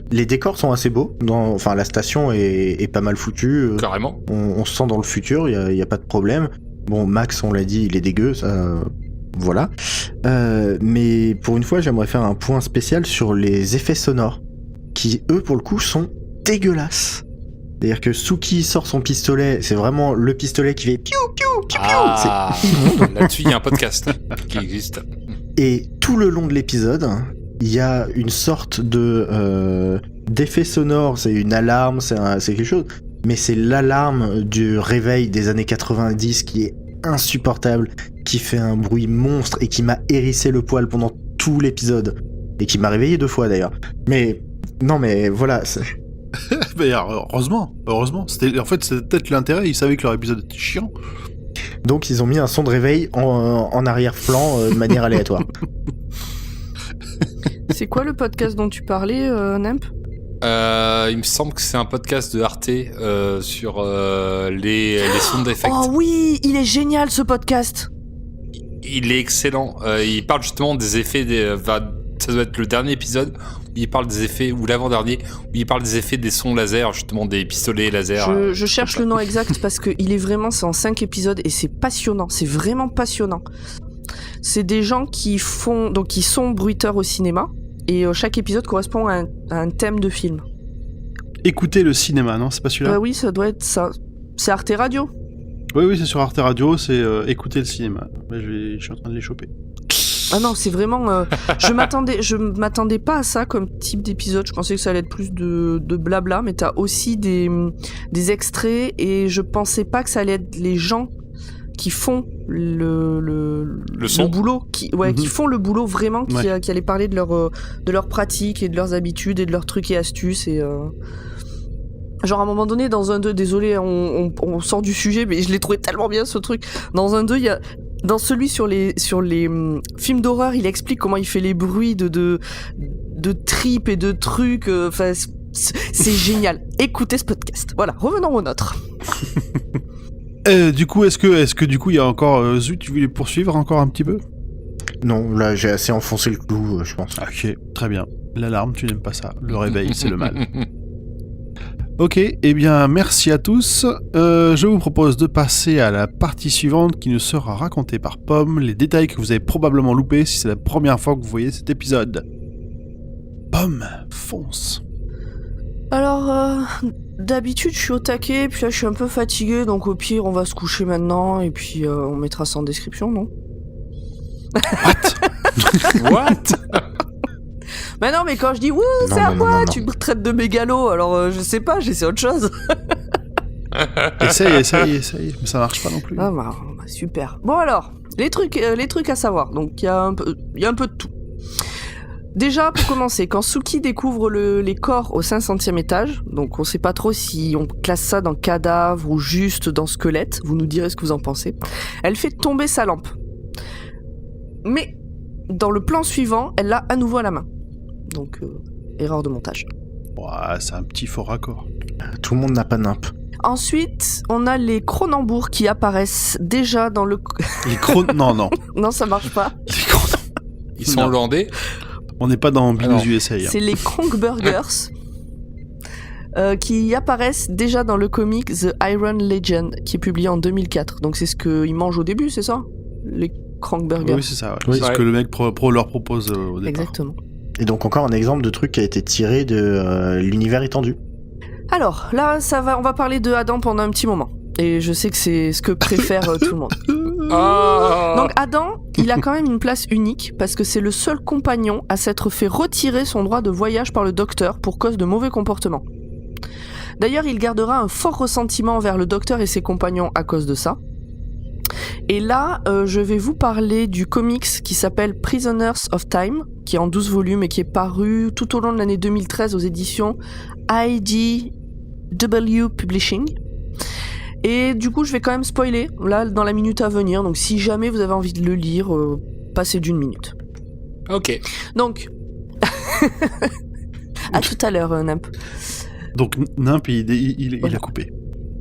Les décors sont assez beaux. Enfin, la station est pas mal foutue. Carrément. On se sent dans le futur, il y a pas de problème. Bon, Max, on l'a dit, il est dégueu, ça... Voilà. Mais pour une fois, j'aimerais faire un point spécial sur les effets sonores, qui, eux, pour le coup, sont dégueulasses. C'est-à-dire que Suki sort son pistolet, c'est vraiment le pistolet qui fait piou piou piou piou. Ah, C'est immonde. là-dessus, il y a un podcast qui existe. Et tout le long de l'épisode, il y a une sorte de d'effet sonore. C'est une alarme, c'est quelque chose. Mais c'est l'alarme du réveil des années 90 qui est insupportable, qui fait un bruit monstre et qui m'a hérissé le poil pendant tout l'épisode. Et qui m'a réveillé 2 fois d'ailleurs. Mais non, mais voilà. Mais heureusement. En fait, c'était peut-être l'intérêt, ils savaient que leur épisode était chiant. Donc ils ont mis un son de réveil en arrière-plan de manière aléatoire. C'est quoi le podcast dont tu parlais, Nemp? Il me semble que c'est un podcast de Arte sur les sound effects. Oh oui, il est génial ce podcast. Il est excellent. Il parle justement des effets ça doit être le dernier épisode où il parle des effets, ou l'avant-dernier, où il parle des effets des sons laser, justement des pistolets laser. Je cherche le nom exact parce que c'est en 5 épisodes et c'est passionnant, c'est vraiment passionnant. C'est des gens qui sont bruiteurs au cinéma et chaque épisode correspond à un thème de film. Écoutez le cinéma, non? C'est pas celui-là? Oui, ça doit être ça. C'est Arte Radio. Oui, c'est sur Arte Radio, c'est écouter le cinéma. Je suis en train de les choper. Ah non, c'est vraiment... je m'attendais pas à ça comme type d'épisode. Je pensais que ça allait être plus de blabla, mais t'as aussi des extraits et je pensais pas que ça allait être les gens qui font le boulot, qui font le boulot vraiment, qui allaient parler de leur pratique et de leurs habitudes et de leurs trucs et astuces et... Genre à un moment donné dans un 2, désolé on sort du sujet mais je l'ai trouvé tellement bien ce truc. Dans un 2 il y a dans celui sur les films d'horreur, il explique comment il fait les bruits de tripes et de trucs. Enfin, c'est génial. Écoutez ce podcast. Voilà, revenons au nôtre. Du coup, est-ce que du coup il y a encore Zut, tu voulais poursuivre encore un petit peu? Non, là j'ai assez enfoncé le clou, je pense. Ok, très bien. L'alarme, tu n'aimes pas ça. Le réveil, c'est le mal. Ok, eh bien merci à tous. Je vous propose de passer à la partie suivante qui nous sera racontée par Pomme, les détails que vous avez probablement loupés si c'est la première fois que vous voyez cet épisode. Pomme, fonce. Alors, d'habitude je suis au taquet, puis là je suis un peu fatiguée, donc au pire on va se coucher maintenant et puis on mettra ça en description, non? What? Mais non, mais quand je dis wouh, c'est à moi, tu me traites de mégalo, alors je sais pas, j'essaie autre chose. Essaye, mais ça marche pas non plus. Ah bah super. Bon alors, les trucs à savoir. Donc il y a un peu de tout. Déjà pour commencer, quand Suki découvre les corps au 500e étage, donc on sait pas trop si on classe ça dans cadavre ou juste dans squelette, vous nous direz ce que vous en pensez. Elle fait tomber sa lampe. Mais dans le plan suivant, elle l'a à nouveau à la main. Donc, erreur de montage. Ouais, c'est un petit faux raccord. Tout le monde n'a pas nimp. Ensuite, on a les Cronenbourg qui apparaissent déjà dans le... Les Non. Non, ça marche pas. Les Cronenbourg. Ils sont hollandais. On n'est pas dans Binous USA. Hein. C'est les Kronkburgers qui apparaissent déjà dans le comic The Iron Legend qui est publié en 2004. Donc c'est ce qu'ils mangent au début, c'est ça? Les Kronkburgers. Oui, c'est ça. Ouais. Oui. C'est ce que le mec leur propose au départ. Exactement. Et donc encore un exemple de truc qui a été tiré de l'univers étendu. Alors là, on va parler de Adam pendant un petit moment. Et je sais que c'est ce que préfère tout le monde. Donc Adam, il a quand même une place unique parce que c'est le seul compagnon à s'être fait retirer son droit de voyage par le docteur pour cause de mauvais comportement. D'ailleurs, il gardera un fort ressentiment envers le docteur et ses compagnons à cause de ça. Et là, je vais vous parler du comics qui s'appelle Prisoners of Time, qui est en 12 volumes et qui est paru tout au long de l'année 2013 aux éditions IDW Publishing. Et du coup, je vais quand même spoiler, là, dans la minute à venir. Donc, si jamais vous avez envie de le lire, passez d'1 minute. Ok. Donc, à tout à l'heure, Nimp. Donc, Nimp, il a coupé.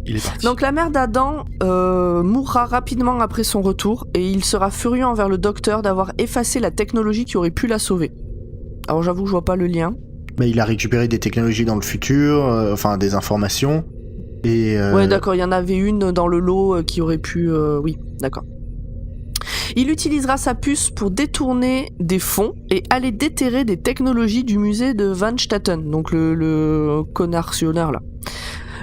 Il est parti. Donc la mère d'Adam mourra rapidement après son retour et il sera furieux envers le docteur d'avoir effacé la technologie qui aurait pu la sauver. Alors j'avoue que je vois pas le lien. Mais il a récupéré des technologies dans le futur, enfin des informations. Et Ouais d'accord, il y en avait une dans le lot qui aurait pu... Oui, d'accord. Il utilisera sa puce pour détourner des fonds et aller déterrer des technologies du musée de Van Staten, donc le connard-sionnaire là.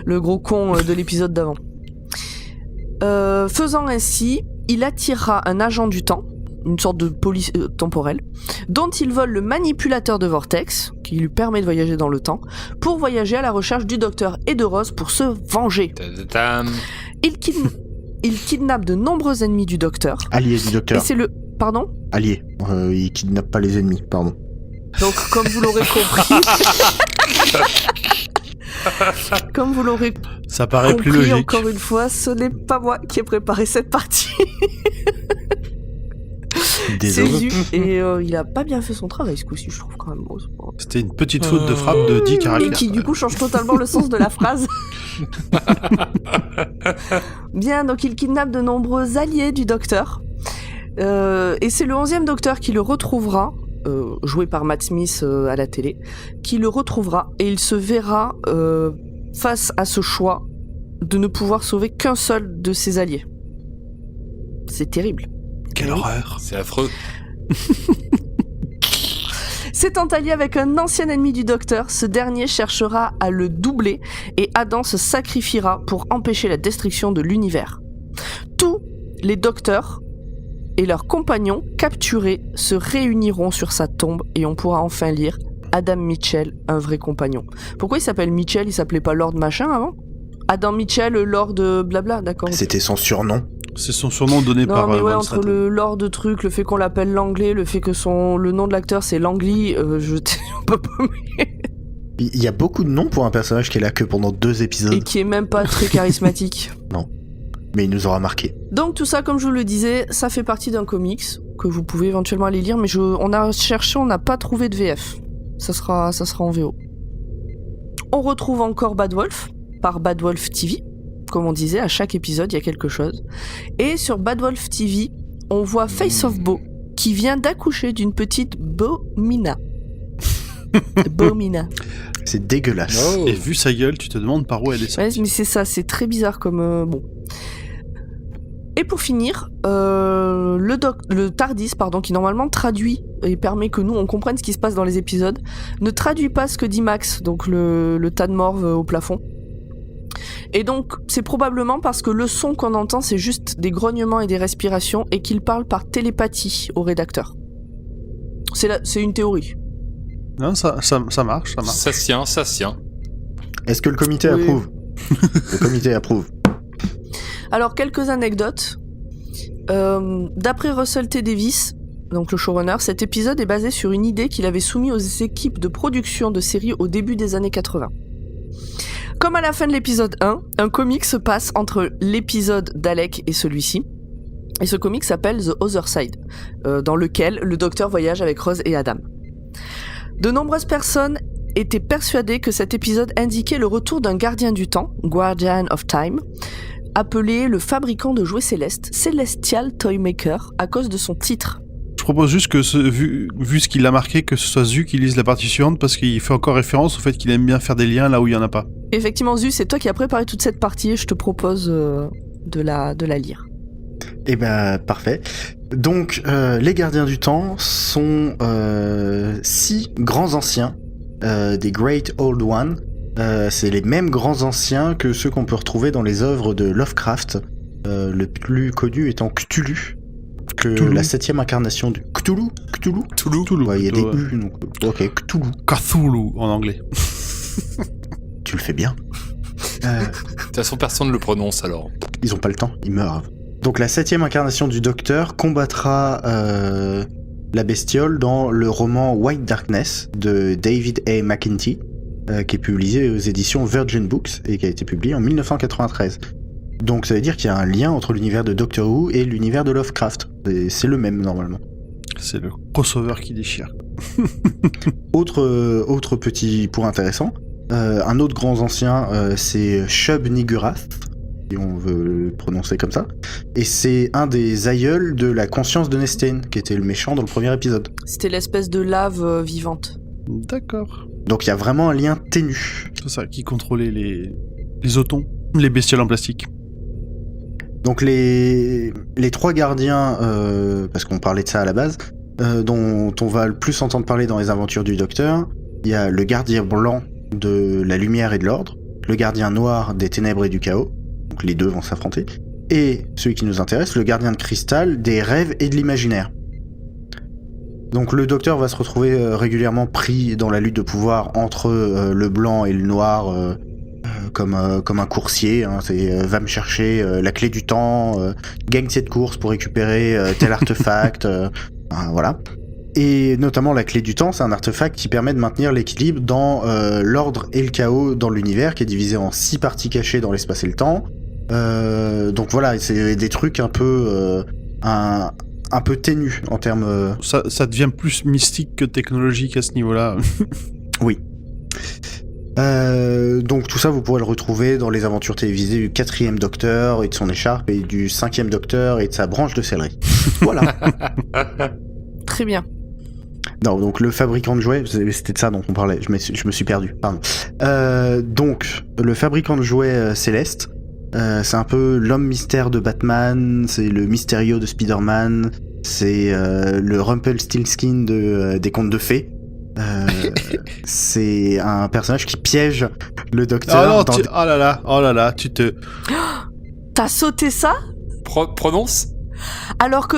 Le gros con de l'épisode d'avant. Faisant ainsi, il attirera un agent du temps, une sorte de police temporelle, dont il vole le manipulateur de vortex, qui lui permet de voyager dans le temps, pour voyager à la recherche du docteur et de Rose pour se venger. Il kidnappe de nombreux ennemis du docteur. Alliés du docteur. Et c'est le... Pardon ? Alliés. Il kidnappe pas les ennemis, pardon. Donc, comme vous l'aurez compris... Comme vous l'aurez ça paraît compris, plus logique. Encore une fois, ce n'est pas moi qui ai préparé cette partie. Désolé. Et il a pas bien fait son travail ce coup-ci, je trouve quand même. C'était une petite faute de frappe de 10 caractères. Et qui du coup change totalement le sens de la phrase. Bien, donc il kidnappe de nombreux alliés du docteur. Et c'est le 11e docteur qui le retrouvera, joué par Matt Smith à la télé, qui le retrouvera et il se verra face à ce choix de ne pouvoir sauver qu'un seul de ses alliés. C'est terrible. Quelle horreur. C'est affreux. S'étant allié avec un ancien ennemi du docteur, ce dernier cherchera à le doubler et Adam se sacrifiera pour empêcher la destruction de l'univers. Tous les docteurs et leurs compagnons capturés se réuniront sur sa tombe et on pourra enfin lire Adam Mitchell, un vrai compagnon. Pourquoi il s'appelle Mitchell? Il s'appelait pas Lord Machin avant? Adam Mitchell, Lord blabla, d'accord. C'était son surnom. C'est son surnom donné Non, par mais ouais, Von entre Straten. le Lord de truc, le fait qu'on l'appelle l'anglais, le fait que le nom de l'acteur c'est Langley, je peux pas. Il y a beaucoup de noms pour un personnage qui est là que pendant 2 épisodes, Et qui est même pas très charismatique. mais il nous aura marqué. Donc tout ça, comme je vous le disais, ça fait partie d'un comics que vous pouvez éventuellement aller lire, mais on a cherché, on n'a pas trouvé de VF. Ça sera en VO. On retrouve encore Bad Wolf par Bad Wolf TV. Comme on disait, à chaque épisode, il y a quelque chose. Et sur Bad Wolf TV, on voit Face of Bo, qui vient d'accoucher d'une petite Bomina. Bomina. C'est dégueulasse. Oh. Et vu sa gueule, tu te demandes par où elle est Ouais, sortie. mais c'est ça, c'est très bizarre comme... bon. Et pour finir, le TARDIS, qui normalement traduit et permet que nous, on comprenne ce qui se passe dans les épisodes, ne traduit pas ce que dit Max, donc le tas de morve au plafond. Et donc, c'est probablement parce que le son qu'on entend, c'est juste des grognements et des respirations, et qu'il parle par télépathie au rédacteur. C'est une théorie. Non, ça marche, ça marche. Ça se tient. Est-ce que le comité Oui. approuve? Le comité approuve. Alors, quelques anecdotes. D'après Russell T. Davies, donc le showrunner, cet épisode est basé sur une idée qu'il avait soumise aux équipes de production de séries au début des années 80. Comme à la fin de l'épisode 1, un comic se passe entre l'épisode d'Alec et celui-ci. Et ce comic s'appelle The Other Side, dans lequel le docteur voyage avec Rose et Adam. De nombreuses personnes étaient persuadées que cet épisode indiquait le retour d'un gardien du temps, Guardian of Time, appelé le fabricant de jouets célestes, Celestial Toymaker, à cause de son titre. Je propose juste que, vu ce qu'il a marqué, que ce soit Zu qui lise la partie suivante, parce qu'il fait encore référence au fait qu'il aime bien faire des liens là où il n'y en a pas. Effectivement, Zu, c'est toi qui as préparé toute cette partie et je te propose de la lire. Eh ben, parfait. Donc, les gardiens du temps sont 6 grands anciens, des Great Old One. C'est les mêmes grands anciens que ceux qu'on peut retrouver dans les œuvres de Lovecraft, le plus connu étant Cthulhu, que Cthulhu. la 7e incarnation du Cthulhu. Cthulhu. Ouais, il y a des plutôt, U, donc ok, Cthulhu. Cthulhu en anglais. Tu le fais bien. De toute façon, personne ne le prononce alors. Ils ont pas le temps, ils meurent. Donc la 7e incarnation du Docteur combattra la bestiole dans le roman White Darkness de David A. McEntee, qui est publié aux éditions Virgin Books et qui a été publié en 1993. Donc ça veut dire qu'il y a un lien entre l'univers de Doctor Who et l'univers de Lovecraft. Et c'est le même normalement. C'est le crossover qui déchire. Autre petit point intéressant, un autre grand ancien, c'est Shub-Niggurath, si on veut le prononcer comme ça, et c'est un des aïeuls de la conscience de Nestain, qui était le méchant dans le premier épisode. C'était l'espèce de lave vivante. D'accord. Donc il y a vraiment un lien ténu. C'est ça, qui contrôlait les otons, les bestioles en plastique. Donc les 3 gardiens, parce qu'on parlait de ça à la base, dont on va le plus entendre parler dans les aventures du Docteur, il y a le gardien blanc de la lumière et de l'ordre, le gardien noir des ténèbres et du chaos, donc les deux vont s'affronter, et celui qui nous intéresse, le gardien de cristal des rêves et de l'imaginaire. Donc le Docteur va se retrouver régulièrement pris dans la lutte de pouvoir entre le blanc et le noir, comme un coursier, hein, c'est va me chercher la clé du temps, gagne cette course pour récupérer tel artefact, voilà. Et notamment la clé du temps, c'est un artefact qui permet de maintenir l'équilibre dans l'ordre et le chaos dans l'univers, qui est divisé en 6 parties cachées dans l'espace et le temps. Donc voilà, c'est des trucs un peu ténus en termes... Ça devient plus mystique que technologique à ce niveau-là. Oui. Donc tout ça, vous pourrez le retrouver dans les aventures télévisées du 4e Docteur et de son écharpe, et du 5e Docteur et de sa branche de céleri. Voilà. Très bien. Non, donc le fabricant de jouets, c'était de ça dont on parlait, je me suis perdu, pardon. Donc, le fabricant de jouets Céleste, c'est un peu l'homme mystère de Batman, c'est le Mysterio de Spider-Man, c'est le Rumpelstiltskin des contes de fées. C'est un personnage qui piège le Docteur. Ah non, dans oh là là, tu te... T'as sauté ça? Prononce. Alors que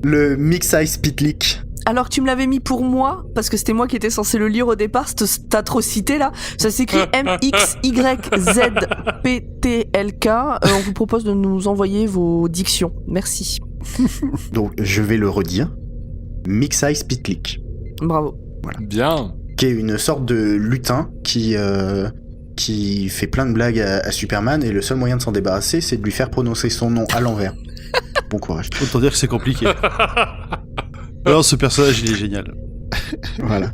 Le Mix-Ice Pitlick. Alors que tu me l'avais mis pour moi, parce que c'était moi qui étais censé le lire au départ, cette atrocité là, ça s'écrit MXYZPTLK. On vous propose de nous envoyer vos dictions. Merci. Donc, je vais le redire. Mix-Ice Pitlick. Bravo. Bien. Qui est une sorte de lutin qui fait plein de blagues à Superman, et le seul moyen de s'en débarrasser, c'est de lui faire prononcer son nom à l'envers. Bon courage. Autant dire que c'est compliqué. Alors, ce personnage, il est génial. Voilà.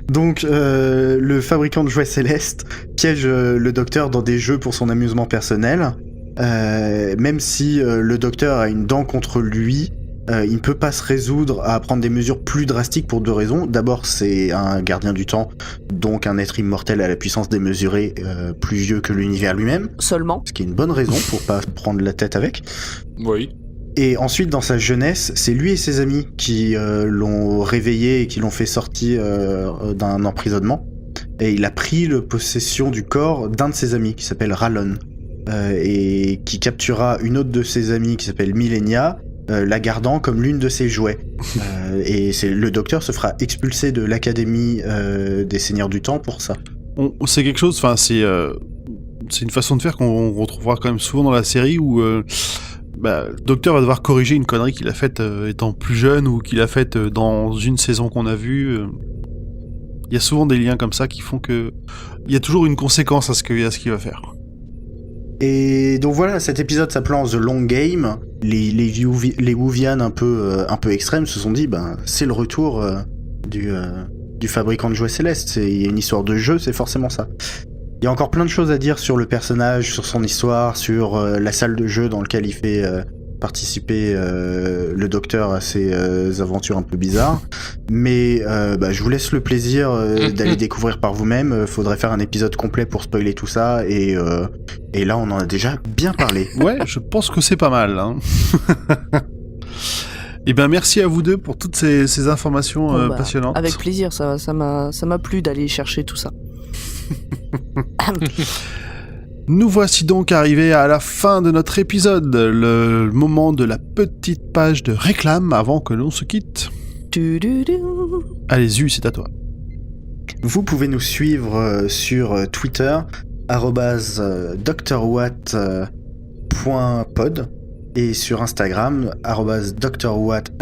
Donc, le fabricant de jouets célestes piège le docteur dans des jeux pour son amusement personnel. Même si le docteur a une dent contre lui, il ne peut pas se résoudre à prendre des mesures plus drastiques pour 2 raisons. D'abord, c'est un gardien du temps, donc un être immortel à la puissance démesurée, plus vieux que l'univers lui-même. Seulement. Ce qui est une bonne raison pour pas prendre la tête avec. Oui. Et ensuite, dans sa jeunesse, c'est lui et ses amis qui l'ont réveillé et qui l'ont fait sortir d'un emprisonnement. Et il a pris possession du corps d'un de ses amis qui s'appelle Rallon, et qui capturera une autre de ses amies qui s'appelle Millenia, la gardant comme l'une de ses jouets. Et le docteur se fera expulser de l'académie des Seigneurs du Temps pour ça. C'est quelque chose, enfin, c'est une façon de faire qu'on retrouvera quand même souvent dans la série où le docteur va devoir corriger une connerie qu'il a faite étant plus jeune ou qu'il a faite dans une saison qu'on a vue. Il y a souvent des liens comme ça qui font que il y a toujours une conséquence à ce qu'il va faire. Et donc voilà, cet épisode s'appelant The Long Game, les Whovians un peu extrêmes se sont dit, c'est le retour du fabricant de jouets célestes. Il y a une histoire de jeu, c'est forcément ça. Il y a encore plein de choses à dire sur le personnage, sur son histoire, sur la salle de jeu dans laquelle il fait participer le docteur à ses aventures un peu bizarres. Mais je vous laisse le plaisir d'aller découvrir par vous-même. Faudrait faire un épisode complet pour spoiler tout ça. Et là, on en a déjà bien parlé. Ouais, je pense que c'est pas mal. Hein. Et merci à vous deux pour toutes ces informations passionnantes. Avec plaisir, ça m'a plu d'aller chercher tout ça. Nous voici donc arrivés à la fin de notre épisode, le moment de la petite page de réclame avant que l'on se quitte. Allez, Zu, c'est à toi. Vous pouvez nous suivre sur Twitter, drwatt.pod, et sur Instagram, drwatt_pod,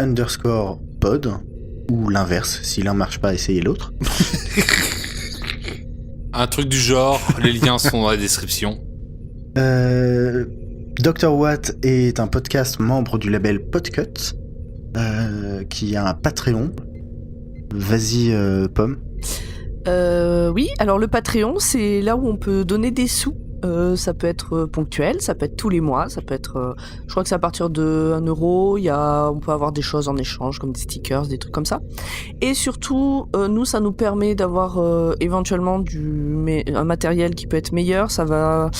ou l'inverse, si l'un marche pas, essayez l'autre. Un truc du genre, les liens sont dans la description. Dr Watt est un podcast membre du label Podcut, qui a un Patreon. Vas-y, Pomme. Oui, alors le Patreon, c'est là où on peut donner des sous. Ça peut être ponctuel, ça peut être tous les mois, ça peut être, je crois que c'est à partir de 1 euro, on peut avoir des choses en échange comme des stickers, des trucs comme ça. Et surtout, nous, ça nous permet d'avoir éventuellement un matériel qui peut être meilleur, ça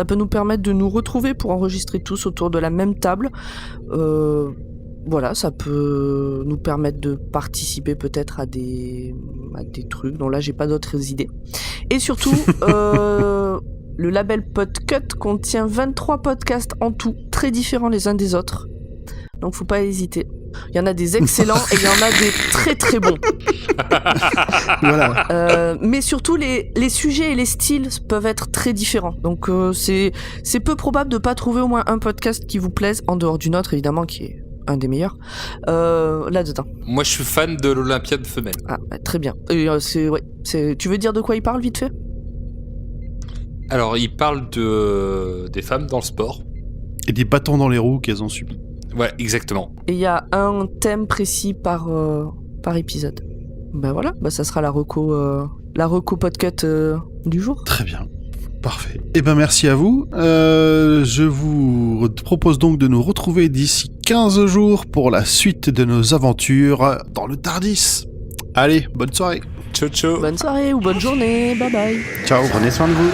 peut nous permettre de nous retrouver pour enregistrer tous autour de la même table. Voilà, ça peut nous permettre de participer peut-être à des trucs dont là j'ai pas d'autres idées. Et surtout, le label Podcut contient 23 podcasts en tout, très différents les uns des autres. Donc faut pas hésiter. Il y en a des excellents et il y en a des très très bons. Voilà. Mais surtout les sujets et les styles peuvent être très différents. Donc c'est peu probable de pas trouver au moins un podcast qui vous plaise, en dehors du nôtre évidemment qui est un des meilleurs, là-dedans. Moi je suis fan de l'Olympiade femelle. Ah, très bien. Et, tu veux dire de quoi il parle vite fait ? Alors, il parle des femmes dans le sport. Et des bâtons dans les roues qu'elles ont subis. Ouais, exactement. Et il y a un thème précis par épisode. Voilà, ça sera la reco Podcut du jour. Très bien. Parfait. Merci à vous. Je vous propose donc de nous retrouver d'ici 15 jours pour la suite de nos aventures dans le Tardis. Allez, bonne soirée. Ciao, ciao. Bonne soirée ou bonne journée. Bye bye. Ciao. Prenez soin de vous.